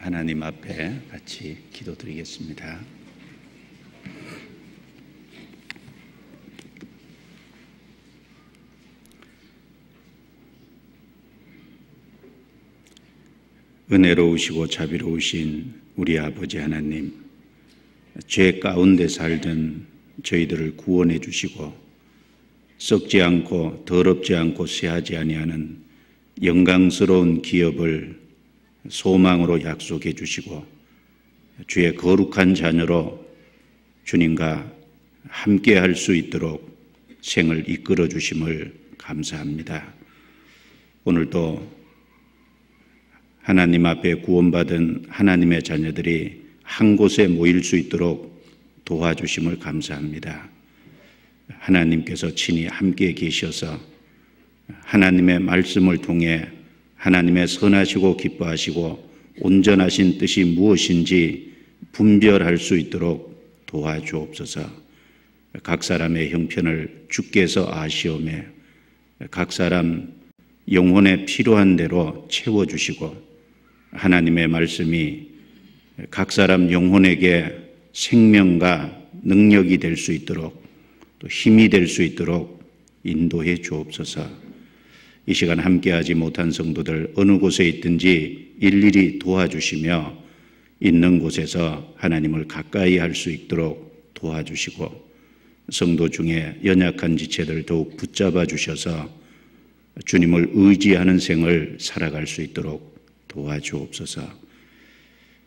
하나님 앞에 같이 기도드리겠습니다. 은혜로우시고 자비로우신 우리 아버지 하나님, 죄 가운데 살던 저희들을 구원해 주시고 썩지 않고 더럽지 않고 쇠하지 아니하는 영광스러운 기업을 소망으로 약속해 주시고 주의 거룩한 자녀로 주님과 함께 할 수 있도록 생을 이끌어 주심을 감사합니다. 오늘도 하나님 앞에 구원받은 하나님의 자녀들이 한 곳에 모일 수 있도록 도와주심을 감사합니다. 하나님께서 친히 함께 계셔서 하나님의 말씀을 통해 하나님의 선하시고 기뻐하시고 온전하신 뜻이 무엇인지 분별할 수 있도록 도와주옵소서. 각 사람의 형편을 주께서 아시오매 각 사람 영혼에 필요한 대로 채워주시고 하나님의 말씀이 각 사람 영혼에게 생명과 능력이 될 수 있도록 또 힘이 될 수 있도록 인도해 주옵소서. 이 시간 함께하지 못한 성도들 어느 곳에 있든지 일일이 도와주시며 있는 곳에서 하나님을 가까이 할 수 있도록 도와주시고 성도 중에 연약한 지체들 더욱 붙잡아 주셔서 주님을 의지하는 생을 살아갈 수 있도록 도와주옵소서.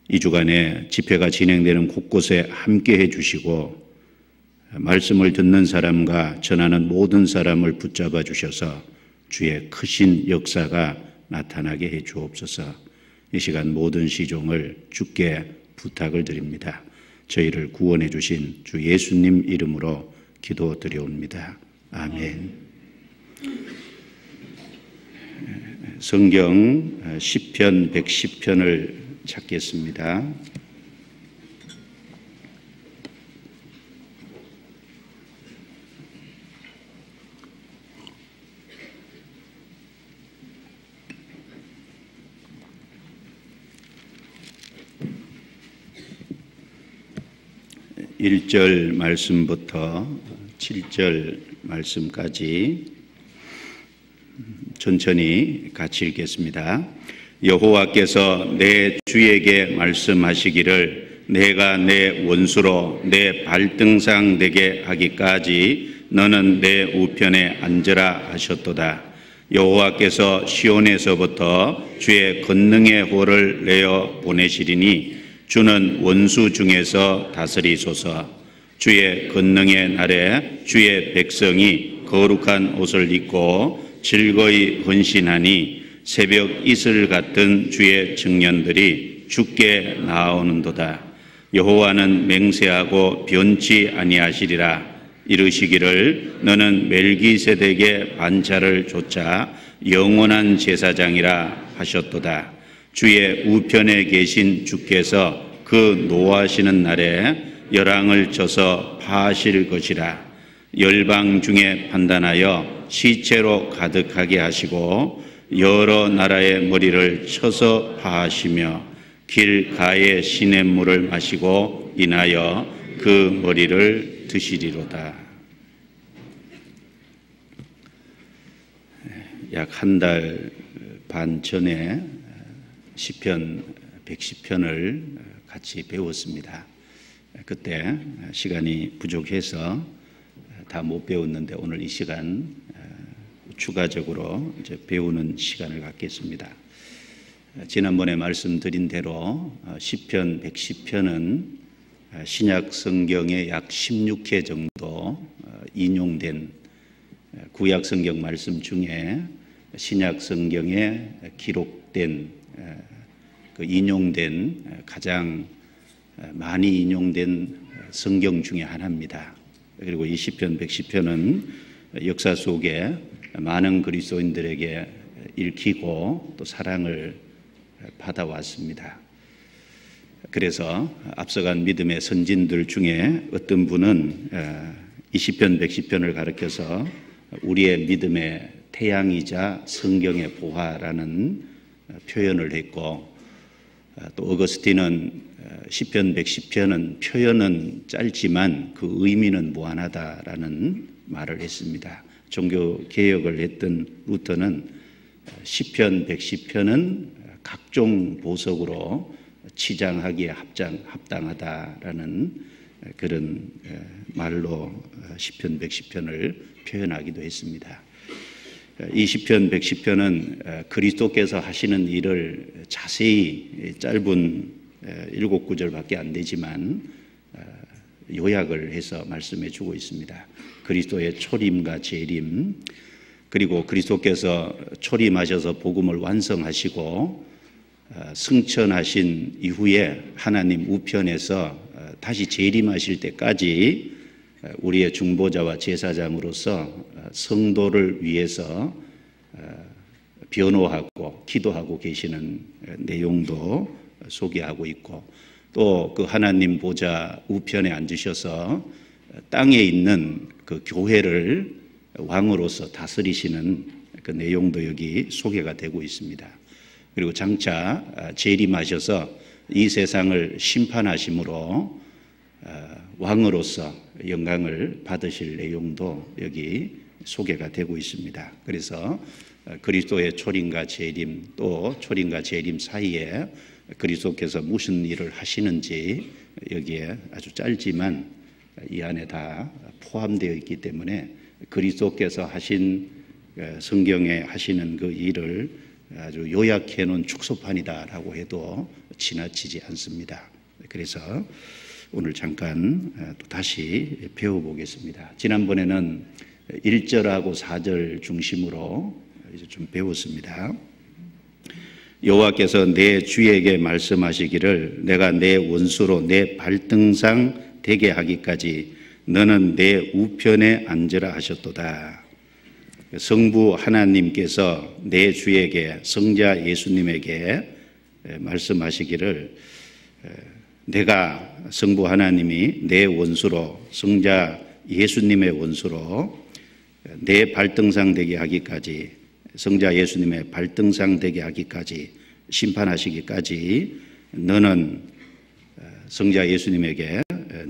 이 주간에 집회가 진행되는 곳곳에 함께해 주시고 말씀을 듣는 사람과 전하는 모든 사람을 붙잡아 주셔서 주의 크신 역사가 나타나게 해 주옵소서. 이 시간 모든 시종을 주께 부탁을 드립니다. 저희를 구원해 주신 주 예수님 이름으로 기도드려옵니다. 아멘. 성경 시편 110편을 찾겠습니다. 일 절 말씀부터 7절 말씀까지 천천히 같이 읽겠습니다. 여호와께서 내 주에게 말씀하시기를 내가 내 원수로 내 발등상 되게 하기까지 너는 내 우편에 앉으라 하셨도다. 여호와께서 시온에서부터 주의 권능의 호를 내어 보내시리니 주는 원수 중에서 다스리소서. 주의 권능의 날에 주의 백성이 거룩한 옷을 입고 즐거이 헌신하니 새벽 이슬 같은 주의 청년들이 주께 나오는도다. 여호와는 맹세하고 변치 아니하시리라. 이르시기를 너는 멜기세덱의 반차를 좇아 영원한 제사장이라 하셨도다. 주의 우편에 계신 주께서 그 노하시는 날에 열왕을 쳐서 파하실 것이라. 열방 중에 판단하여 시체로 가득하게 하시고 여러 나라의 머리를 쳐서 파하시며 길가의 시냇물을 마시고 인하여 그 머리를 드시리로다. 약 한 달 반 전에 시편 110편을 같이 배웠습니다. 그때 시간이 부족해서 다 못 배웠는데 오늘 이 시간 추가적으로 이제 배우는 시간을 갖겠습니다. 지난번에 말씀드린 대로 시편 110편은 신약 성경의 약 16회 정도 인용된 구약 성경 말씀 중에 신약 성경에 기록된 그 인용된 가장 많이 인용된 성경 중에 하나입니다. 그리고 이 시편 110편은 역사 속에 많은 그리스도인들에게 읽히고 또 사랑을 받아왔습니다. 그래서 앞서간 믿음의 선진들 중에 어떤 분은 이 시편 110편을 가리켜서 우리의 믿음의 태양이자 성경의 보화라는 표현을 했고, 또 어거스틴은 시편 110편은 표현은 짧지만 그 의미는 무한하다라는 말을 했습니다. 종교 개혁을 했던 루터는 시편 110편은 각종 보석으로 치장하기에 합당하다라는 그런 말로 시편 110편을 표현하기도 했습니다. 이 시편 110편은 그리스도께서 하시는 일을 자세히 짧은 7구절밖에 안 되지만 요약을 해서 말씀해 주고 있습니다. 그리스도의 초림과 재림, 그리고 그리스도께서 초림하셔서 복음을 완성하시고 승천하신 이후에 하나님 우편에서 다시 재림하실 때까지 우리의 중보자와 제사장으로서 성도를 위해서 변호하고 기도하고 계시는 내용도 소개하고 있고, 또 그 하나님 보좌 우편에 앉으셔서 땅에 있는 그 교회를 왕으로서 다스리시는 그 내용도 여기 소개가 되고 있습니다. 그리고 장차 재림하셔서 이 세상을 심판하심으로 왕으로서 영광을 받으실 내용도 여기 소개가 되고 있습니다. 그래서 그리스도의 초림과 재림, 또 초림과 재림 사이에 그리스도께서 무슨 일을 하시는지 여기에 아주 짧지만 이 안에 다 포함되어 있기 때문에 그리스도께서 하신 성경에 하시는 그 일을 아주 요약해 놓은 축소판이다라고 해도 지나치지 않습니다. 그래서 오늘 잠깐 또 다시 배워보겠습니다. 지난번에는 1절하고 4절 중심으로 이제 좀 배웠습니다. 여호와께서 내 주에게 말씀하시기를 내가 내 원수로 내 발등상 되게 하기까지 너는 내 우편에 앉으라 하셨도다. 성부 하나님께서 내 주에게, 성자 예수님에게 말씀하시기를 내가, 성부 하나님이 내 원수로, 성자 예수님의 원수로 내 발등상 되게 하기까지, 성자 예수님의 발등상 되게 하기까지, 심판하시기까지 너는 성자 예수님에게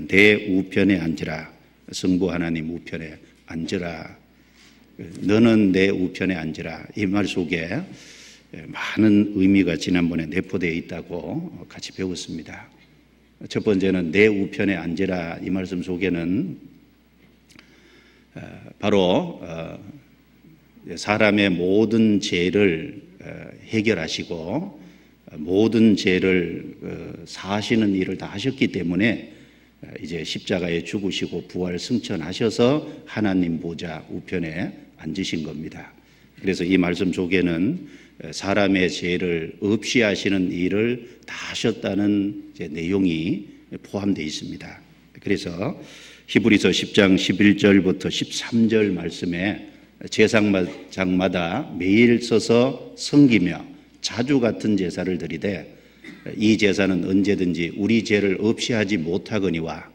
내 우편에 앉으라. 성부 하나님 우편에 앉으라. 너는 내 우편에 앉으라. 이 말 속에 많은 의미가 지난번에 내포되어 있다고 같이 배웠습니다. 첫 번째는 내 우편에 앉으라. 이 말씀 속에는 바로 사람의 모든 죄를 해결하시고 모든 죄를 사하시는 일을 다 하셨기 때문에 이제 십자가에 죽으시고 부활 승천하셔서 하나님 보좌 우편에 앉으신 겁니다. 그래서 이 말씀 속에는 사람의 죄를 없이 하시는 일을 다 하셨다는 내용이 포함되어 있습니다. 그래서 히브리서 10장 11절부터 13절 말씀에 제사장마다 매일 서서 섬기며 자주 같은 제사를 드리되 이 제사는 언제든지 우리 죄를 없이 하지 못하거니와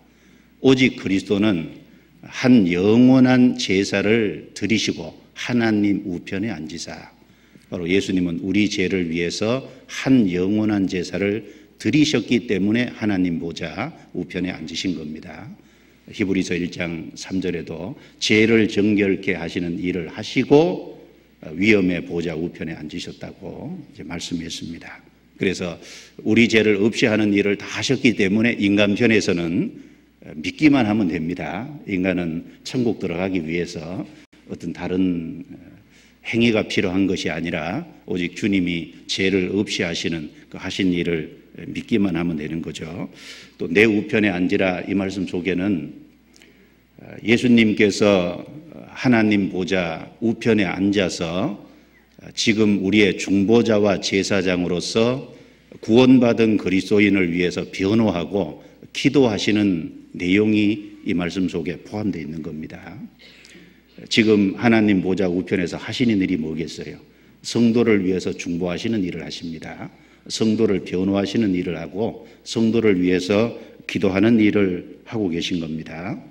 오직 그리스도는 한 영원한 제사를 드리시고 하나님 우편에 앉으사. 바로 예수님은 우리 죄를 위해서 한 영원한 제사를 드리셨기 때문에 하나님 보좌 우편에 앉으신 겁니다. 히브리서 1장 3절에도 죄를 정결케 하시는 일을 하시고 위엄의 보좌 우편에 앉으셨다고 이제 말씀했습니다. 그래서 우리 죄를 없이 하는 일을 다 하셨기 때문에 인간 편에서는 믿기만 하면 됩니다. 인간은 천국 들어가기 위해서 어떤 다른 행위가 필요한 것이 아니라 오직 주님이 죄를 없이 하시는 그 하신 일을 믿기만 하면 되는 거죠. 또 내 우편에 앉으라 이 말씀 속에는 예수님께서 하나님 보좌 우편에 앉아서 지금 우리의 중보자와 제사장으로서 구원받은 그리스도인을 위해서 변호하고 기도하시는 내용이 이 말씀 속에 포함되어 있는 겁니다. 지금 하나님 보좌 우편에서 하시는 일이 뭐겠어요? 성도를 위해서 중보하시는 일을 하십니다. 성도를 변호하시는 일을 하고 성도를 위해서 기도하는 일을 하고 계신 겁니다.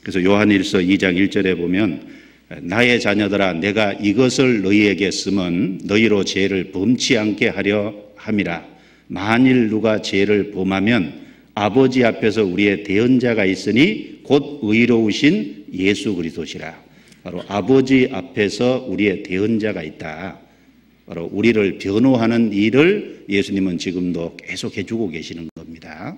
그래서 요한일서 2장 1절에 보면 나의 자녀들아 내가 이것을 너희에게 쓰면 너희로 죄를 범치 않게 하려 함이라. 만일 누가 죄를 범하면 아버지 앞에서 우리의 대언자가 있으니 곧 의로우신 예수 그리스도시라. 바로 아버지 앞에서 우리의 대언자가 있다. 바로 우리를 변호하는 일을 예수님은 지금도 계속 해주고 계시는 겁니다.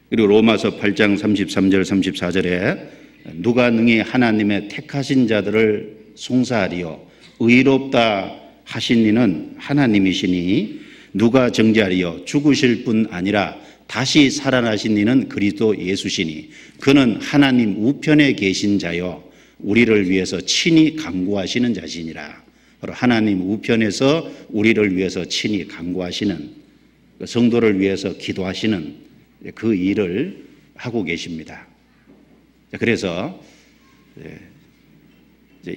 그리고 로마서 8장 33절 34절에 누가 능히 하나님의 택하신 자들을 송사하리요 의롭다 하신 이는 하나님이시니 누가 정죄하리요 죽으실 뿐 아니라 다시 살아나신 이는 그리스도 예수시니 그는 하나님 우편에 계신 자요 우리를 위해서 친히 간구하시는 자시니라. 바로 하나님 우편에서 우리를 위해서 친히 간구하시는, 성도를 위해서 기도하시는 그 일을 하고 계십니다. 그래서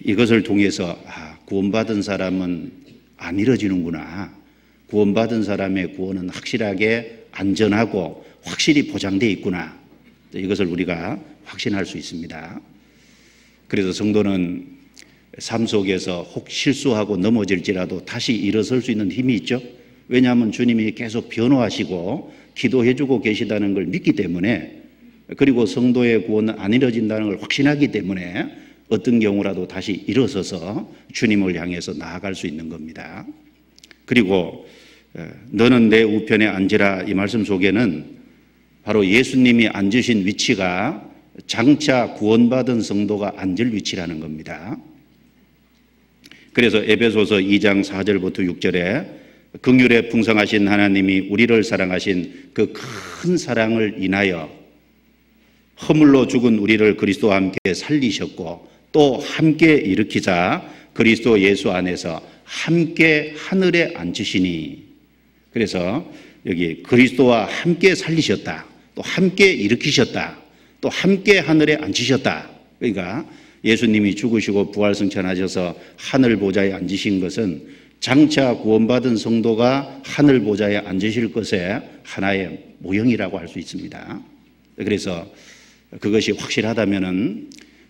이것을 통해서 구원받은 사람은 안 이뤄지는구나. 구원받은 사람의 구원은 확실하게 안전하고 확실히 보장되어 있구나. 이것을 우리가 확신할 수 있습니다. 그래서 성도는 삶 속에서 혹 실수하고 넘어질지라도 다시 일어설 수 있는 힘이 있죠. 왜냐하면 주님이 계속 변호하시고 기도해주고 계시다는 걸 믿기 때문에, 그리고 성도의 구원은 안 이뤄진다는 걸 확신하기 때문에 어떤 경우라도 다시 일어서서 주님을 향해서 나아갈 수 있는 겁니다. 그리고 너는 내 우편에 앉으라 이 말씀 속에는 바로 예수님이 앉으신 위치가 장차 구원받은 성도가 앉을 위치라는 겁니다. 그래서 에베소서 2장 4절부터 6절에 긍휼에 풍성하신 하나님이 우리를 사랑하신 그 큰 사랑을 인하여 허물로 죽은 우리를 그리스도와 함께 살리셨고 또 함께 일으키사 그리스도 예수 안에서 함께 하늘에 앉으시니, 그래서 여기 그리스도와 함께 살리셨다, 또 함께 일으키셨다, 또 함께 하늘에 앉으셨다. 그러니까 예수님이 죽으시고 부활승천하셔서 하늘 보좌에 앉으신 것은 장차 구원받은 성도가 하늘 보좌에 앉으실 것의 하나의 모형이라고 할 수 있습니다. 그래서 그것이 확실하다면은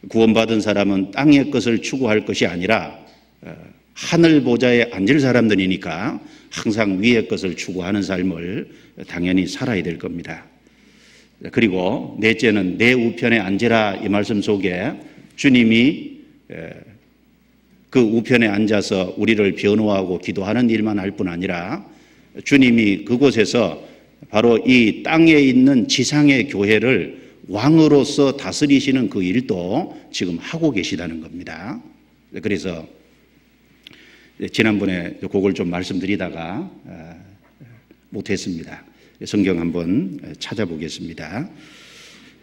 구원받은 사람은 땅의 것을 추구할 것이 아니라 하늘 보좌에 앉을 사람들이니까 항상 위의 것을 추구하는 삶을 당연히 살아야 될 겁니다. 그리고 넷째는 내 우편에 앉으라 이 말씀 속에 주님이 그 우편에 앉아서 우리를 변호하고 기도하는 일만 할 뿐 아니라 주님이 그곳에서 바로 이 땅에 있는 지상의 교회를 왕으로서 다스리시는 그 일도 지금 하고 계시다는 겁니다. 그래서 지난번에 그걸 좀 말씀드리다가 못했습니다. 성경 한번 찾아보겠습니다.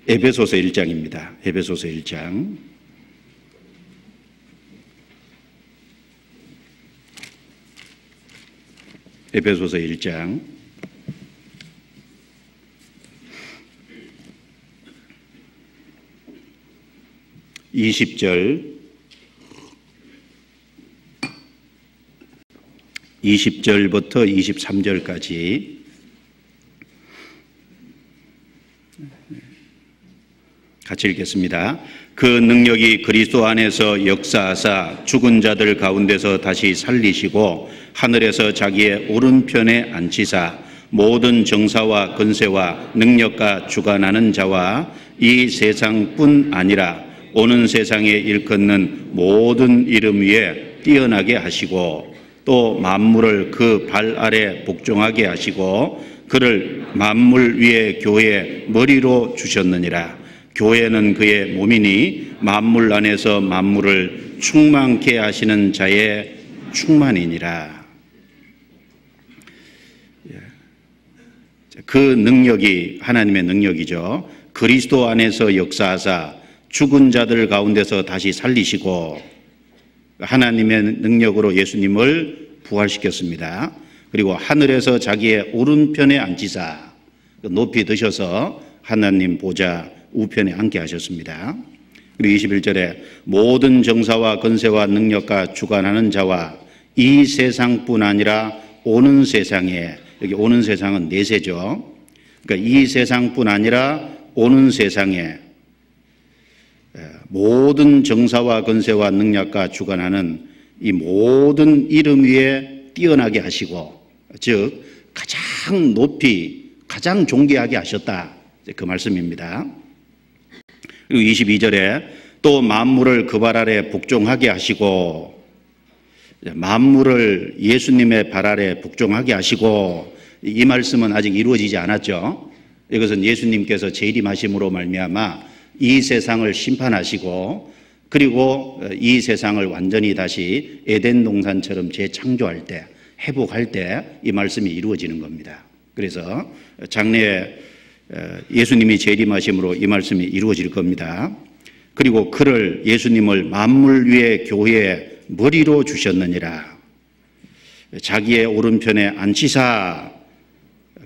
에베소서 1장입니다. 에베소서 1장. 에베소서 1장 20절부터 23절까지 같이 읽겠습니다. 그 능력이 그리스도 안에서 역사하사 죽은 자들 가운데서 다시 살리시고 하늘에서 자기의 오른편에 앉히사 모든 정사와 권세와 능력과 주관하는 자와 이 세상뿐 아니라 오는 세상에 일컫는 모든 이름 위에 뛰어나게 하시고 또 만물을 그 발 아래 복종하게 하시고 그를 만물 위에 교회의 머리로 주셨느니라. 교회는 그의 몸이니 만물 안에서 만물을 충만케 하시는 자의 충만이니라. 그 능력이 하나님의 능력이죠. 그리스도 안에서 역사하사 죽은 자들 가운데서 다시 살리시고 하나님의 능력으로 예수님을 부활시켰습니다. 그리고 하늘에서 자기의 오른편에 앉히사 높이 드셔서 하나님 보좌 우편에 앉게 하셨습니다. 그리고 21절에 모든 정사와 권세와 능력과 주관하는 자와 이 세상뿐 아니라 오는 세상에, 여기 오는 세상은 내세죠. 그러니까 이 세상뿐 아니라 오는 세상에 모든 정사와 권세와 능력과 주관하는 이 모든 이름 위에 뛰어나게 하시고, 즉 가장 높이 가장 존귀하게 하셨다. 그 말씀입니다. 그리고 22절에 또 만물을 그 발 아래 복종하게 하시고, 만물을 예수님의 발 아래 복종하게 하시고, 이 말씀은 아직 이루어지지 않았죠. 이것은 예수님께서 재림하심으로 말미암아 이 세상을 심판하시고, 그리고 이 세상을 완전히 다시 에덴 동산처럼 재창조할 때, 회복할 때 이 말씀이 이루어지는 겁니다. 그래서 장래에 예수님이 재림하심으로 이 말씀이 이루어질 겁니다. 그리고 그를, 예수님을 만물 위의 교회의 머리로 주셨느니라. 자기의 오른편에 앉히사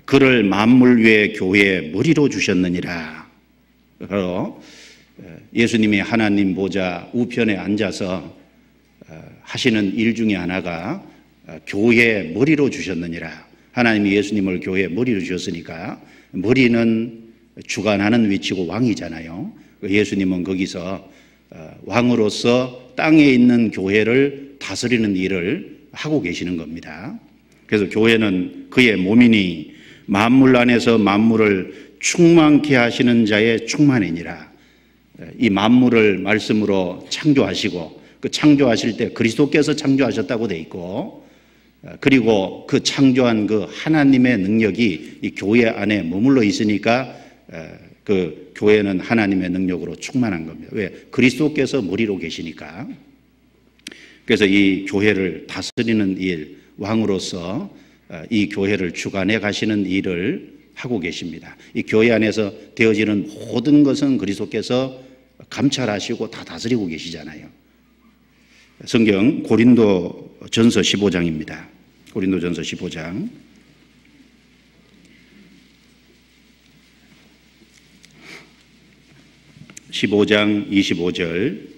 그를 만물 위의 교회의 머리로 주셨느니라. 바로 예수님이 하나님 보좌 우편에 앉아서 하시는 일 중에 하나가 교회의 머리로 주셨느니라. 하나님이 예수님을 교회의 머리로 주셨으니까 머리는 주관하는 위치고 왕이잖아요. 예수님은 거기서 왕으로서 땅에 있는 교회를 다스리는 일을 하고 계시는 겁니다. 그래서 교회는 그의 몸이니 만물 안에서 만물을 충만케 하시는 자의 충만이니라. 이 만물을 말씀으로 창조하시고, 그 창조하실 때 그리스도께서 창조하셨다고 돼 있고, 그리고 그 창조한 그 하나님의 능력이 이 교회 안에 머물러 있으니까 그 교회는 하나님의 능력으로 충만한 겁니다. 왜? 그리스도께서 머리로 계시니까. 그래서 이 교회를 다스리는 일, 왕으로서 이 교회를 주관해 가시는 일을 하고 계십니다. 이 교회 안에서 되어지는 모든 것은 그리스도께서 감찰하시고 다 다스리고 계시잖아요. 성경 고린도전서 15장입니다. 고린도전서 15장. 15장 25절.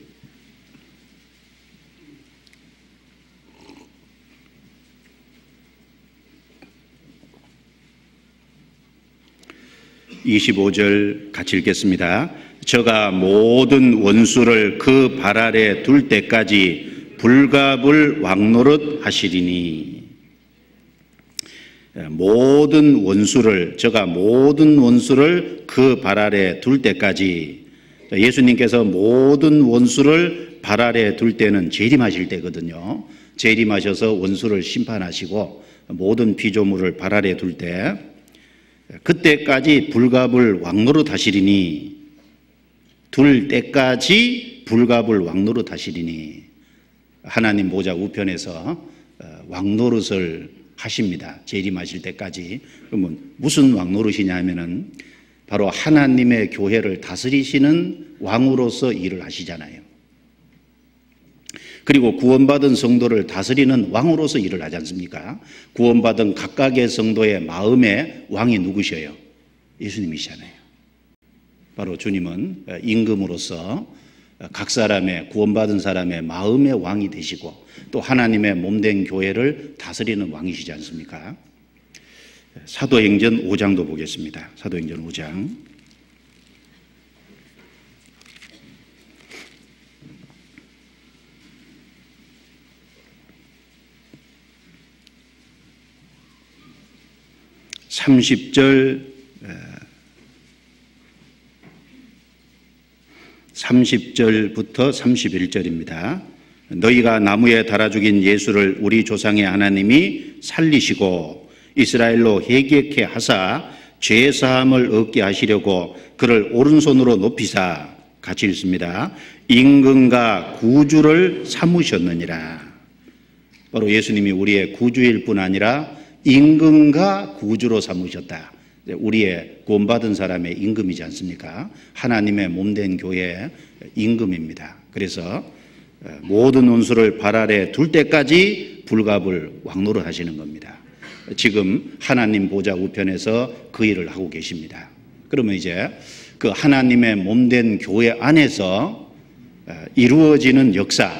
같이 읽겠습니다. 저가 모든 원수를 그 발 아래 둘 때까지 불갑을 왕노릇 하시리니. 저가 모든 원수를 그 발 아래 둘 때까지. 예수님께서 모든 원수를 발 아래 둘 때는 재림하실 때거든요. 재림하셔서 원수를 심판하시고 모든 피조물을 발 아래 둘 때, 그때까지 불갑을 왕노릇 하시리니. 둘 때까지 불갑을 왕노릇 하시리니. 하나님 보좌 우편에서 왕노릇을 하십니다. 재림하실 때까지. 그러면 무슨 왕노릇이냐 하면은 바로 하나님의 교회를 다스리시는 왕으로서 일을 하시잖아요. 그리고 구원받은 성도를 다스리는 왕으로서 일을 하지 않습니까? 구원받은 각각의 성도의 마음의 왕이 누구셔요? 예수님이시잖아요. 바로 주님은 임금으로서 각 사람의, 구원받은 사람의 마음의 왕이 되시고 또 하나님의 몸된 교회를 다스리는 왕이시지 않습니까? 사도행전 5장도 보겠습니다. 사도행전 5장. (30절부터 31절입니다) 너희가 나무에 달아 죽인 예수를 우리 조상의 하나님이 살리시고 이스라엘로 회개케 하사 죄 사함을 얻게 하시려고 그를 오른손으로 높이사, 같이 읽습니다, 임금과 구주를 삼으셨느니라. 바로 예수님이 우리의 구주일 뿐 아니라 임금과 구주로 삼으셨다. 우리의 구원받은 사람의 임금이지 않습니까? 하나님의 몸된 교회의 임금입니다. 그래서 모든 원수를 발 아래 둘 때까지 불갑을 왕노릇 하시는 겁니다. 지금 하나님 보좌 우편에서 그 일을 하고 계십니다. 그러면 이제 그 하나님의 몸된 교회 안에서 이루어지는 역사,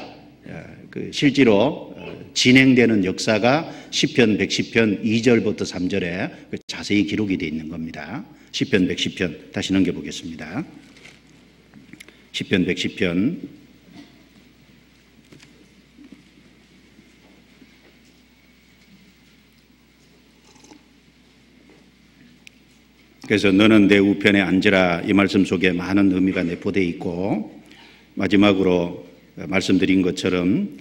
실제로 진행되는 역사가 시편 110편 2절부터 3절에 자세히 기록이 되어 있는 겁니다. 시편 110편 다시 넘겨보겠습니다. 시편 110편 그래서 너는 내 우편에 앉으라, 이 말씀 속에 많은 의미가 내포되어 있고, 마지막으로 말씀드린 것처럼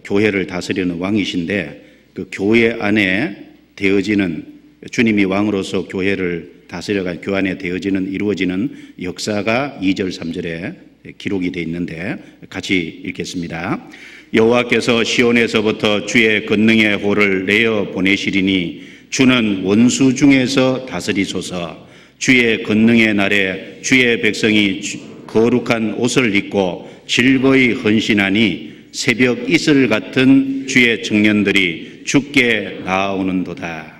교회를 다스리는 왕이신데 그 교회 안에 되어지는, 주님이 왕으로서 교회를 다스려간 교회 안에 되어지는, 이루어지는 역사가 2절 3절에 기록이 되어 있는데 같이 읽겠습니다. 여호와께서 시온에서부터 주의 권능의 호를 내어 보내시리니 주는 원수 중에서 다스리소서. 주의 권능의 날에 주의 백성이 거룩한 옷을 입고 즐거이 헌신하니 새벽 이슬 같은 주의 청년들이 주께 나아오는도다.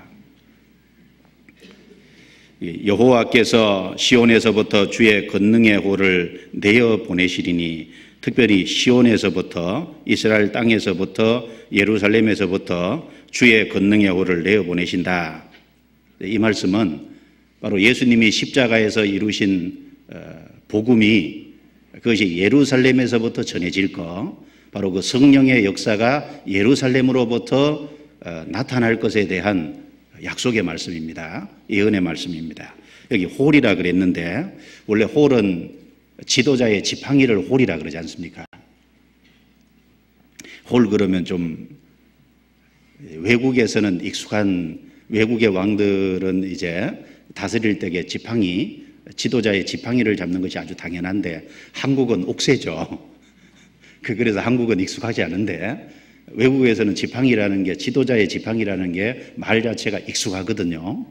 여호와께서 시온에서부터 주의 권능의 호를 내어 보내시리니, 특별히 시온에서부터, 이스라엘 땅에서부터, 예루살렘에서부터 주의 권능의 호를 내어 보내신다. 이 말씀은 바로 예수님이 십자가에서 이루신 복음이, 그것이 예루살렘에서부터 전해질 것, 바로 그 성령의 역사가 예루살렘으로부터 나타날 것에 대한 약속의 말씀입니다. 예언의 말씀입니다. 여기 홀이라 그랬는데, 원래 홀은 지도자의 지팡이를 홀이라 그러지 않습니까? 홀 그러면 좀 외국에서는 익숙한, 외국의 왕들은 이제 다스릴 때에 지팡이, 지도자의 지팡이를 잡는 것이 아주 당연한데 한국은 옥새죠. 그래서 한국은 익숙하지 않은데 외국에서는 지팡이라는 게, 지도자의 지팡이라는 게 말 자체가 익숙하거든요.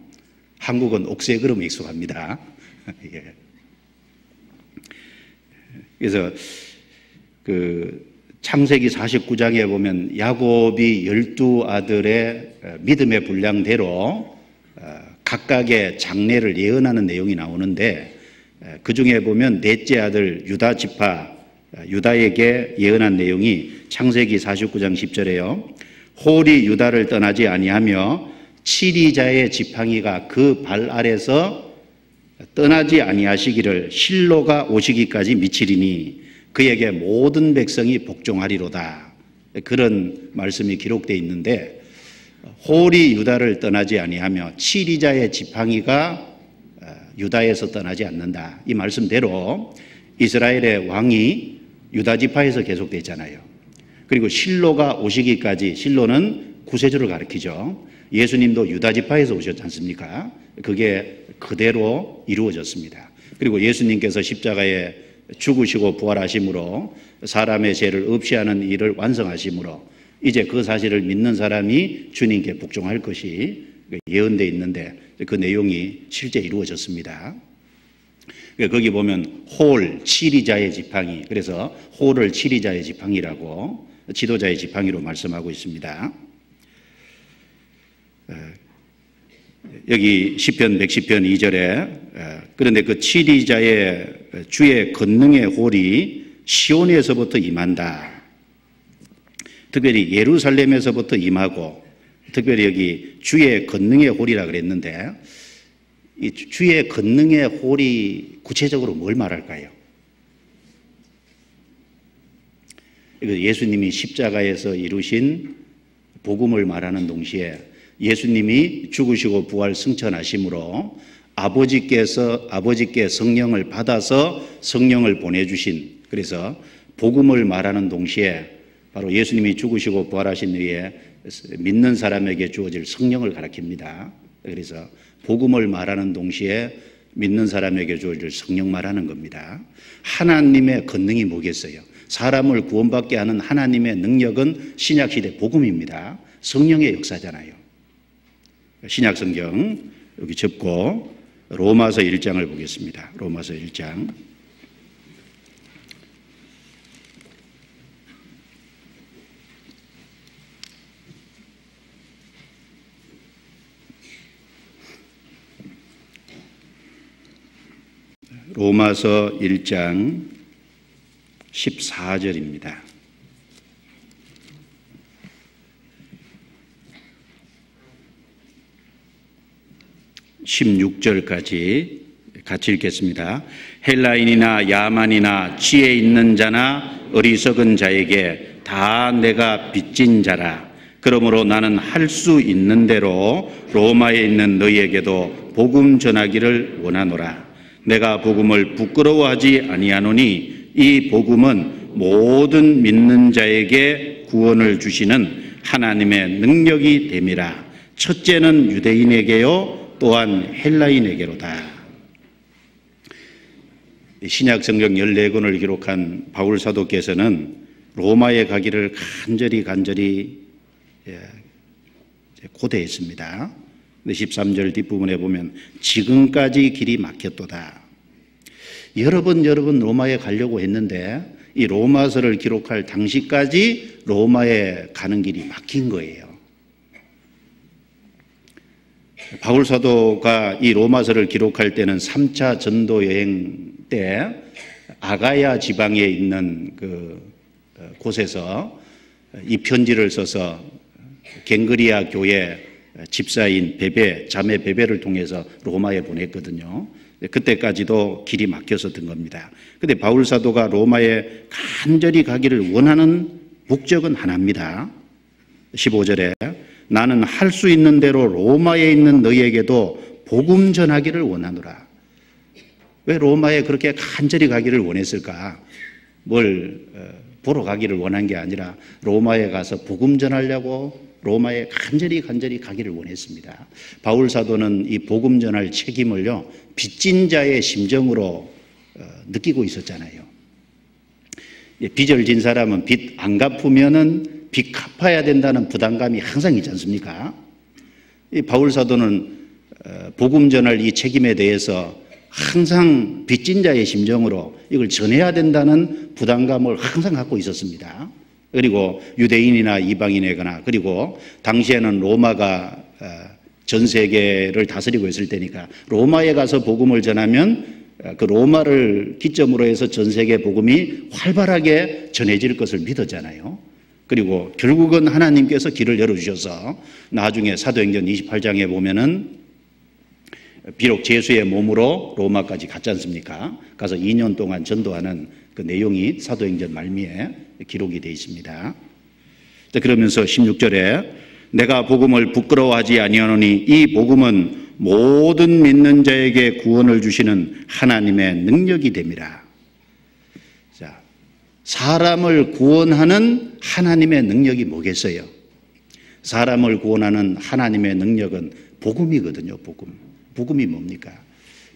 한국은 옥새 그러면 익숙합니다. 예. 그래서 그 창세기 49장에 보면 야곱이 12아들의 믿음의 분량대로 각각의 장래를 예언하는 내용이 나오는데, 그 중에 보면 넷째 아들 유다 지파, 유다에게 예언한 내용이 창세기 49장 10절에요. 홀이 유다를 떠나지 아니하며 치리자의 지팡이가 그 발 아래서 떠나지 아니하시기를 실로가 오시기까지 미치리니 그에게 모든 백성이 복종하리로다. 그런 말씀이 기록되어 있는데, 홀이 유다를 떠나지 아니하며 치리자의 지팡이가 유다에서 떠나지 않는다. 이 말씀대로 이스라엘의 왕이 유다 지파에서 계속되잖아요. 그리고 실로가 오시기까지, 실로는 구세주를 가리키죠. 예수님도 유다 지파에서 오셨지 않습니까? 그게 그대로 이루어졌습니다. 그리고 예수님께서 십자가에 죽으시고 부활하심으로 사람의 죄를 없이 하는 일을 완성하심으로 이제 그 사실을 믿는 사람이 주님께 복종할 것이 예언되어 있는데, 그 내용이 실제 이루어졌습니다. 거기 보면 홀, 치리자의 지팡이, 그래서 홀을 치리자의 지팡이라고, 지도자의 지팡이로 말씀하고 있습니다. 여기 시편 110편 2절에 그런데 그 치리자의 주의 권능의 홀이 시온에서부터 임한다. 특별히 예루살렘에서부터 임하고, 특별히 여기 주의 권능의 홀이라 그랬는데, 이 주의 권능의 홀이 구체적으로 뭘 말할까요? 이거 예수님이 십자가에서 이루신 복음을 말하는 동시에 예수님이 죽으시고 부활 승천하심으로 아버지께 성령을 받아서 성령을 보내주신, 그래서 복음을 말하는 동시에 바로 예수님이 죽으시고 부활하신 후에 믿는 사람에게 주어질 성령을 가리킵니다. 그래서 복음을 말하는 동시에 믿는 사람에게 주어질 성령 말하는 겁니다. 하나님의 권능이 뭐겠어요? 사람을 구원받게 하는 하나님의 능력은 신약시대 복음입니다. 성령의 역사잖아요. 신약성경 여기 접고 로마서 1장을 보겠습니다. 로마서 1장. 로마서 1장 14절입니다. 16절까지 같이 읽겠습니다. 헬라인이나 야만이나 지혜 있는 자나 어리석은 자에게 다 내가 빚진 자라. 그러므로 나는 할 수 있는 대로 로마에 있는 너희에게도 복음 전하기를 원하노라. 내가 복음을 부끄러워하지 아니하노니 이 복음은 모든 믿는 자에게 구원을 주시는 하나님의 능력이 됨이라. 첫째는 유대인에게요 또한 헬라인에게로다. 신약 성경 14권을 기록한 바울 사도께서는 로마에 가기를 간절히 고대했습니다. 13절 뒷부분에 보면 지금까지 길이 막혔도다. 여러 번 로마에 가려고 했는데 이 로마서를 기록할 당시까지 로마에 가는 길이 막힌 거예요. 바울 사도가 이 로마서를 기록할 때는 3차 전도 여행 때 아가야 지방에 있는 곳에서 이 편지를 써서 갱그리아 교회 집사인 베베, 자매 베베를 통해서 로마에 보냈거든요. 그때까지도 길이 막혔었던 겁니다. 근데 바울 사도가 로마에 간절히 가기를 원하는 목적은 하나입니다. 15절에 나는 할 수 있는 대로 로마에 있는 너희에게도 복음 전하기를 원하노라. 왜 로마에 그렇게 간절히 가기를 원했을까? 뭘 보러 가기를 원한 게 아니라 로마에 가서 복음 전하려고 로마에 간절히 가기를 원했습니다. 바울 사도는 이 복음 전할 책임을요 빚진 자의 심정으로 느끼고 있었잖아요. 빚을 진 사람은 빚 안 갚으면은 빚 갚아야 된다는 부담감이 항상 있지 않습니까? 이 바울 사도는 복음 전할 이 책임에 대해서 항상 빚진 자의 심정으로 이걸 전해야 된다는 부담감을 항상 갖고 있었습니다. 그리고 유대인이나 이방인이거나 그리고 당시에는 로마가 전 세계를 다스리고 있을 때니까 로마에 가서 복음을 전하면 그 로마를 기점으로 해서 전 세계 복음이 활발하게 전해질 것을 믿었잖아요. 그리고 결국은 하나님께서 길을 열어주셔서 나중에 사도행전 28장에 보면은 비록 제수의 몸으로 로마까지 갔지 않습니까? 가서 2년 동안 전도하는 그 내용이 사도행전 말미에 기록이 되어 있습니다. 그러면서 16절에 내가 복음을 부끄러워하지 아니하노니 이 복음은 모든 믿는 자에게 구원을 주시는 하나님의 능력이 됨이라. 자, 사람을 구원하는 하나님의 능력이 뭐겠어요? 사람을 구원하는 하나님의 능력은 복음이거든요. 복음이 뭡니까?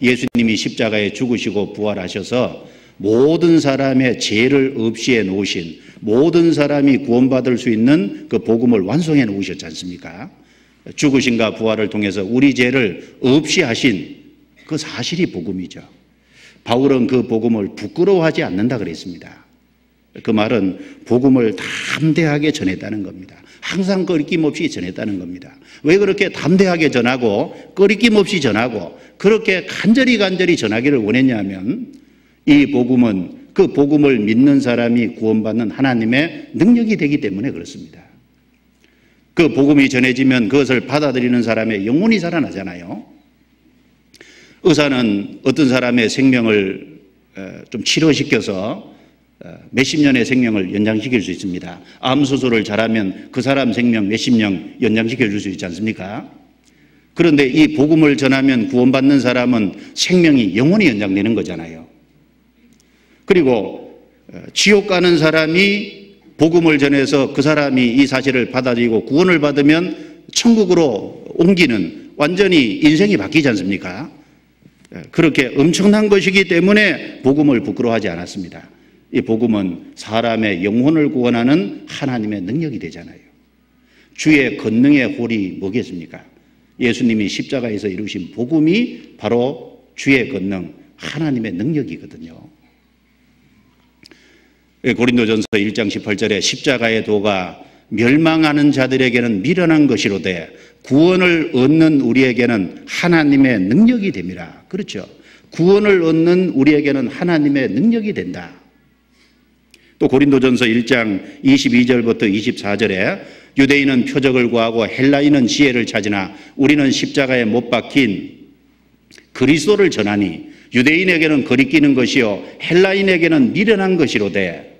예수님이 십자가에 죽으시고 부활하셔서 모든 사람의 죄를 없이해 놓으신, 모든 사람이 구원받을 수 있는 그 복음을 완성해 놓으셨지 않습니까? 죽으심과 부활을 통해서 우리 죄를 없이 하신 그 사실이 복음이죠. 바울은 그 복음을 부끄러워하지 않는다 그랬습니다. 그 말은 복음을 담대하게 전했다는 겁니다. 항상 꺼리낌 없이 전했다는 겁니다. 왜 그렇게 담대하게 전하고 꺼리낌 없이 전하고 그렇게 간절히 전하기를 원했냐면 이 복음은 그 복음을 믿는 사람이 구원받는 하나님의 능력이 되기 때문에 그렇습니다. 그 복음이 전해지면 그것을 받아들이는 사람의 영혼이 살아나잖아요. 의사는 어떤 사람의 생명을 좀 치료시켜서 몇십 년의 생명을 연장시킬 수 있습니다. 암 수술을 잘하면 그 사람 생명 몇십 년 연장시켜 줄 수 있지 않습니까? 그런데 이 복음을 전하면 구원받는 사람은 생명이 영원히 연장되는 거잖아요. 그리고 지옥 가는 사람이 복음을 전해서 그 사람이 이 사실을 받아들이고 구원을 받으면 천국으로 옮기는 완전히 인생이 바뀌지 않습니까? 그렇게 엄청난 것이기 때문에 복음을 부끄러워하지 않았습니다. 이 복음은 사람의 영혼을 구원하는 하나님의 능력이 되잖아요. 주의 권능의 홀이 뭐겠습니까? 예수님이 십자가에서 이루신 복음이 바로 주의 권능, 하나님의 능력이거든요. 고린도전서 1장 18절에 십자가의 도가 멸망하는 자들에게는 미련한 것이로되 구원을 얻는 우리에게는 하나님의 능력이 됨이라. 그렇죠. 구원을 얻는 우리에게는 하나님의 능력이 된다. 또 고린도전서 1장 22절부터 24절에 유대인은 표적을 구하고 헬라인은 지혜를 찾으나 우리는 십자가에 못 박힌 그리스도를 전하니 유대인에게는 거리끼는 것이요 헬라인에게는 미련한 것이로되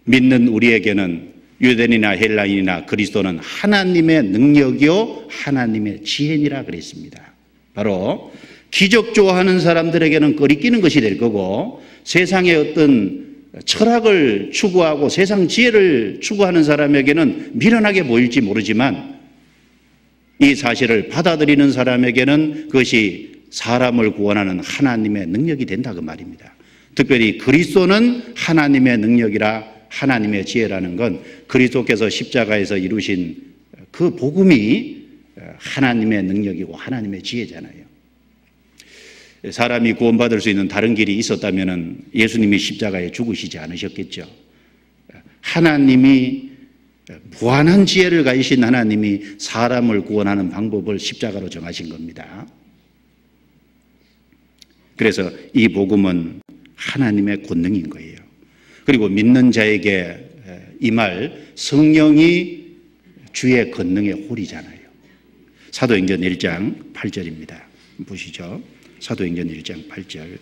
믿는 우리에게는 유대인이나 헬라인이나 그리스도는 하나님의 능력이요 하나님의 지혜니라 그랬습니다. 바로 기적 좋아하는 사람들에게는 꺼리끼는 것이 될 거고, 세상의 어떤 철학을 추구하고 세상 지혜를 추구하는 사람에게는 미련하게 보일지 모르지만, 이 사실을 받아들이는 사람에게는 그것이 사람을 구원하는 하나님의 능력이 된다 그 말입니다. 특별히 그리스도는 하나님의 능력이라 하나님의 지혜라는 건 그리스도께서 십자가에서 이루신 그 복음이 하나님의 능력이고 하나님의 지혜잖아요. 사람이 구원받을 수 있는 다른 길이 있었다면 예수님이 십자가에 죽으시지 않으셨겠죠. 하나님이 무한한 지혜를 가지신 하나님이 사람을 구원하는 방법을 십자가로 정하신 겁니다. 그래서 이 복음은 하나님의 권능인 거예요. 그리고 믿는 자에게 임할 성령이 주의 권능의 홀이잖아요. 사도행전 1장 8절입니다. 보시죠. 사도행전 1장 8절.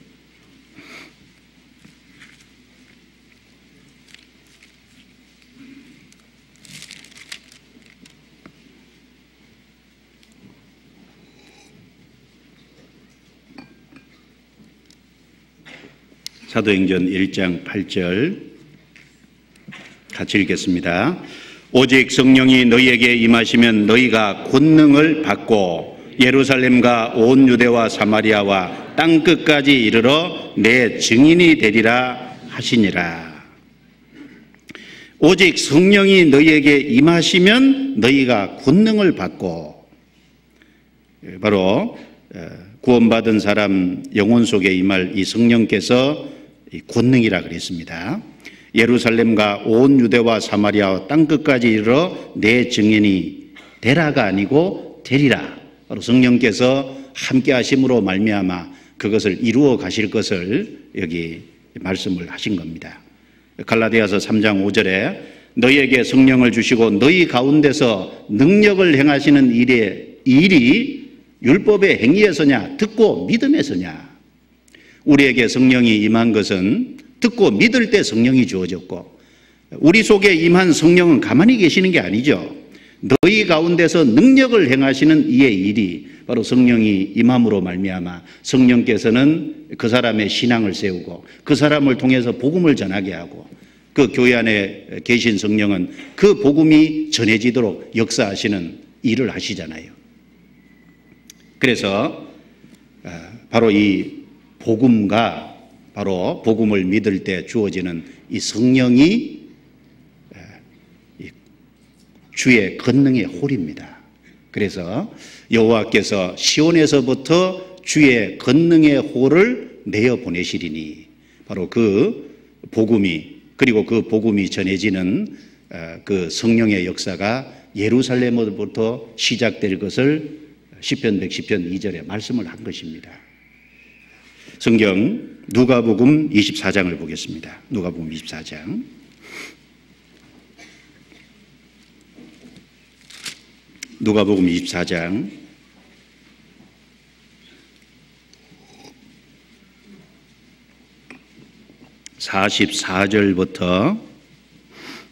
사도행전 1장 8절 같이 읽겠습니다. 오직 성령이 너희에게 임하시면 너희가 권능을 받고 예루살렘과 온 유대와 사마리아와 땅끝까지 이르러 내 증인이 되리라 하시니라. 오직 성령이 너희에게 임하시면 너희가 권능을 받고, 바로 구원받은 사람 영혼 속에 임할 이 성령께서 권능이라 그랬습니다. 예루살렘과 온 유대와 사마리아와 땅끝까지 이르러 내 증인이 되라가 아니고 되리라. 바로 성령께서 함께 하심으로 말미암아 그것을 이루어 가실 것을 여기 말씀을 하신 겁니다. 갈라디아서 3장 5절에 너희에게 성령을 주시고 너희 가운데서 능력을 행하시는 일이 율법의 행위에서냐 듣고 믿음에서냐. 우리에게 성령이 임한 것은 듣고 믿을 때 성령이 주어졌고, 우리 속에 임한 성령은 가만히 계시는 게 아니죠. 너희 가운데서 능력을 행하시는 이의 일이 바로 성령이 임함으로 말미암아 성령께서는 그 사람의 신앙을 세우고 그 사람을 통해서 복음을 전하게 하고, 그 교회 안에 계신 성령은 그 복음이 전해지도록 역사하시는 일을 하시잖아요. 그래서 바로 이 복음과 바로 복음을 믿을 때 주어지는 이 성령이 주의 권능의 홀입니다. 그래서 여호와께서 시온에서부터 주의 권능의 홀을 내어 보내시리니, 바로 그 복음이, 그리고 그 복음이 전해지는 그 성령의 역사가 예루살렘으로부터 시작될 것을 시편 110편 2절에 말씀을 한 것입니다. 성경 누가복음 24장을 보겠습니다. 누가복음 24장. 누가복음 24장 44절부터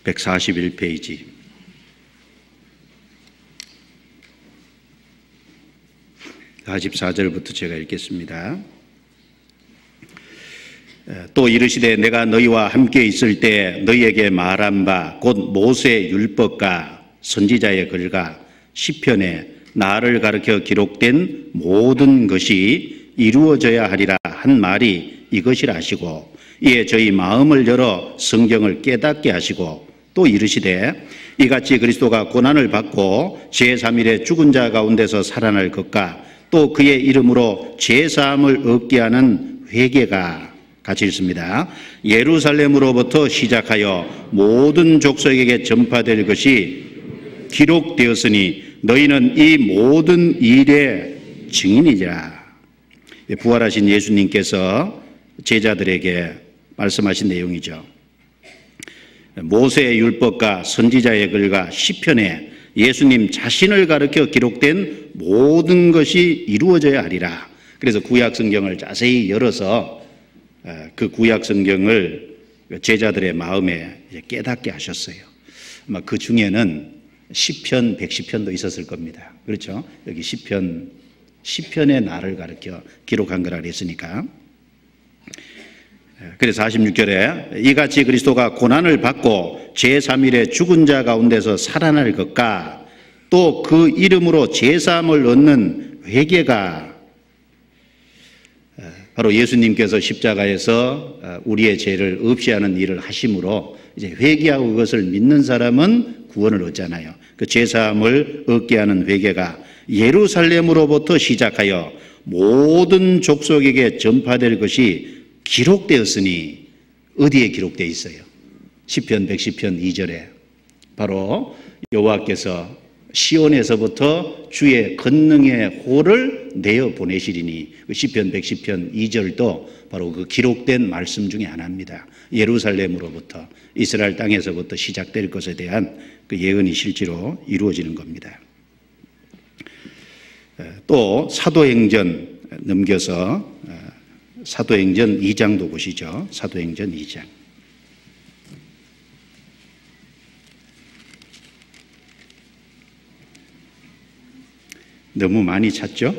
141페이지. (44절부터) 제가 읽겠습니다. 또 이르시되 내가 너희와 함께 있을 때 너희에게 말한 바 곧 모세의 율법과 선지자의 글과 시편에 나를 가르쳐 기록된 모든 것이 이루어져야 하리라 한 말이 이것이라 하시고, 이에 저희 마음을 열어 성경을 깨닫게 하시고, 또 이르시되 이같이 그리스도가 고난을 받고 제3일에 죽은 자 가운데서 살아날 것과 또 그의 이름으로 제사함을 얻게 하는 회개가, 같이 읽습니다. 예루살렘으로부터 시작하여 모든 족속에게 전파될 것이 기록되었으니 너희는 이 모든 일의 증인이라. 부활하신 예수님께서 제자들에게 말씀하신 내용이죠. 모세의 율법과 선지자의 글과 시편에 예수님 자신을 가르쳐 기록된 모든 것이 이루어져야 하리라. 그래서 구약 성경을 자세히 열어서 그 구약 성경을 제자들의 마음에 깨닫게 하셨어요. 아마 그 중에는 시편 110편도 있었을 겁니다. 그렇죠? 여기 시편의 날을 가르쳐 기록한 거라 그랬으니까. 그래서 46절에 이같이 그리스도가 고난을 받고 제3일에 죽은 자 가운데서 살아날 것과 또 그 이름으로 제사함을 얻는 회개가, 바로 예수님께서 십자가에서 우리의 죄를 없이 하는 일을 하심으로 이제 회개하고 그것을 믿는 사람은 구원을 얻잖아요. 그 제사함을 얻게 하는 회개가 예루살렘으로부터 시작하여 모든 족속에게 전파될 것이 기록되었으니, 어디에 기록되어 있어요? 시편 110편 2절에 바로 여호와께서 시온에서부터 주의 권능의 호를 내어 보내시리니, 시편 110편 2절도 바로 그 기록된 말씀 중에 하나입니다. 예루살렘으로부터, 이스라엘 땅에서부터 시작될 것에 대한 그 예언이 실제로 이루어지는 겁니다. 또 사도행전 넘겨서 사도행전 2장도 보시죠. 사도행전 2장. 너무 많이 찾죠?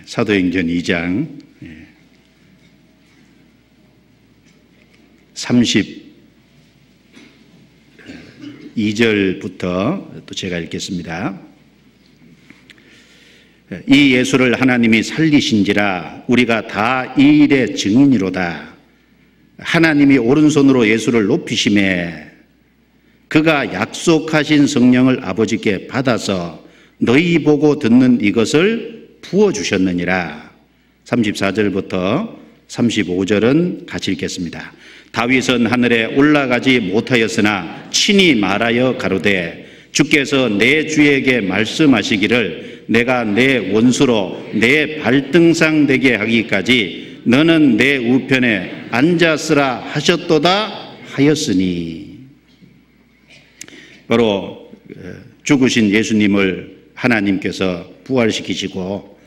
사도행전 2장 32절부터 또 제가 읽겠습니다. 이 예수를 하나님이 살리신지라 우리가 다 이 일의 증인이로다. 하나님이 오른손으로 예수를 높이심에 그가 약속하신 성령을 아버지께 받아서 너희 보고 듣는 이것을 부어주셨느니라. 34절부터 35절은 같이 읽겠습니다. 다윗은 하늘에 올라가지 못하였으나 친히 말하여 가로되 주께서 내 주에게 말씀하시기를 내가 내 원수로 내 발등상 되게 하기까지 너는 내 우편에 앉았으라 하셨도다 하였으니, 바로 죽으신 예수님을 하나님께서 부활시키시고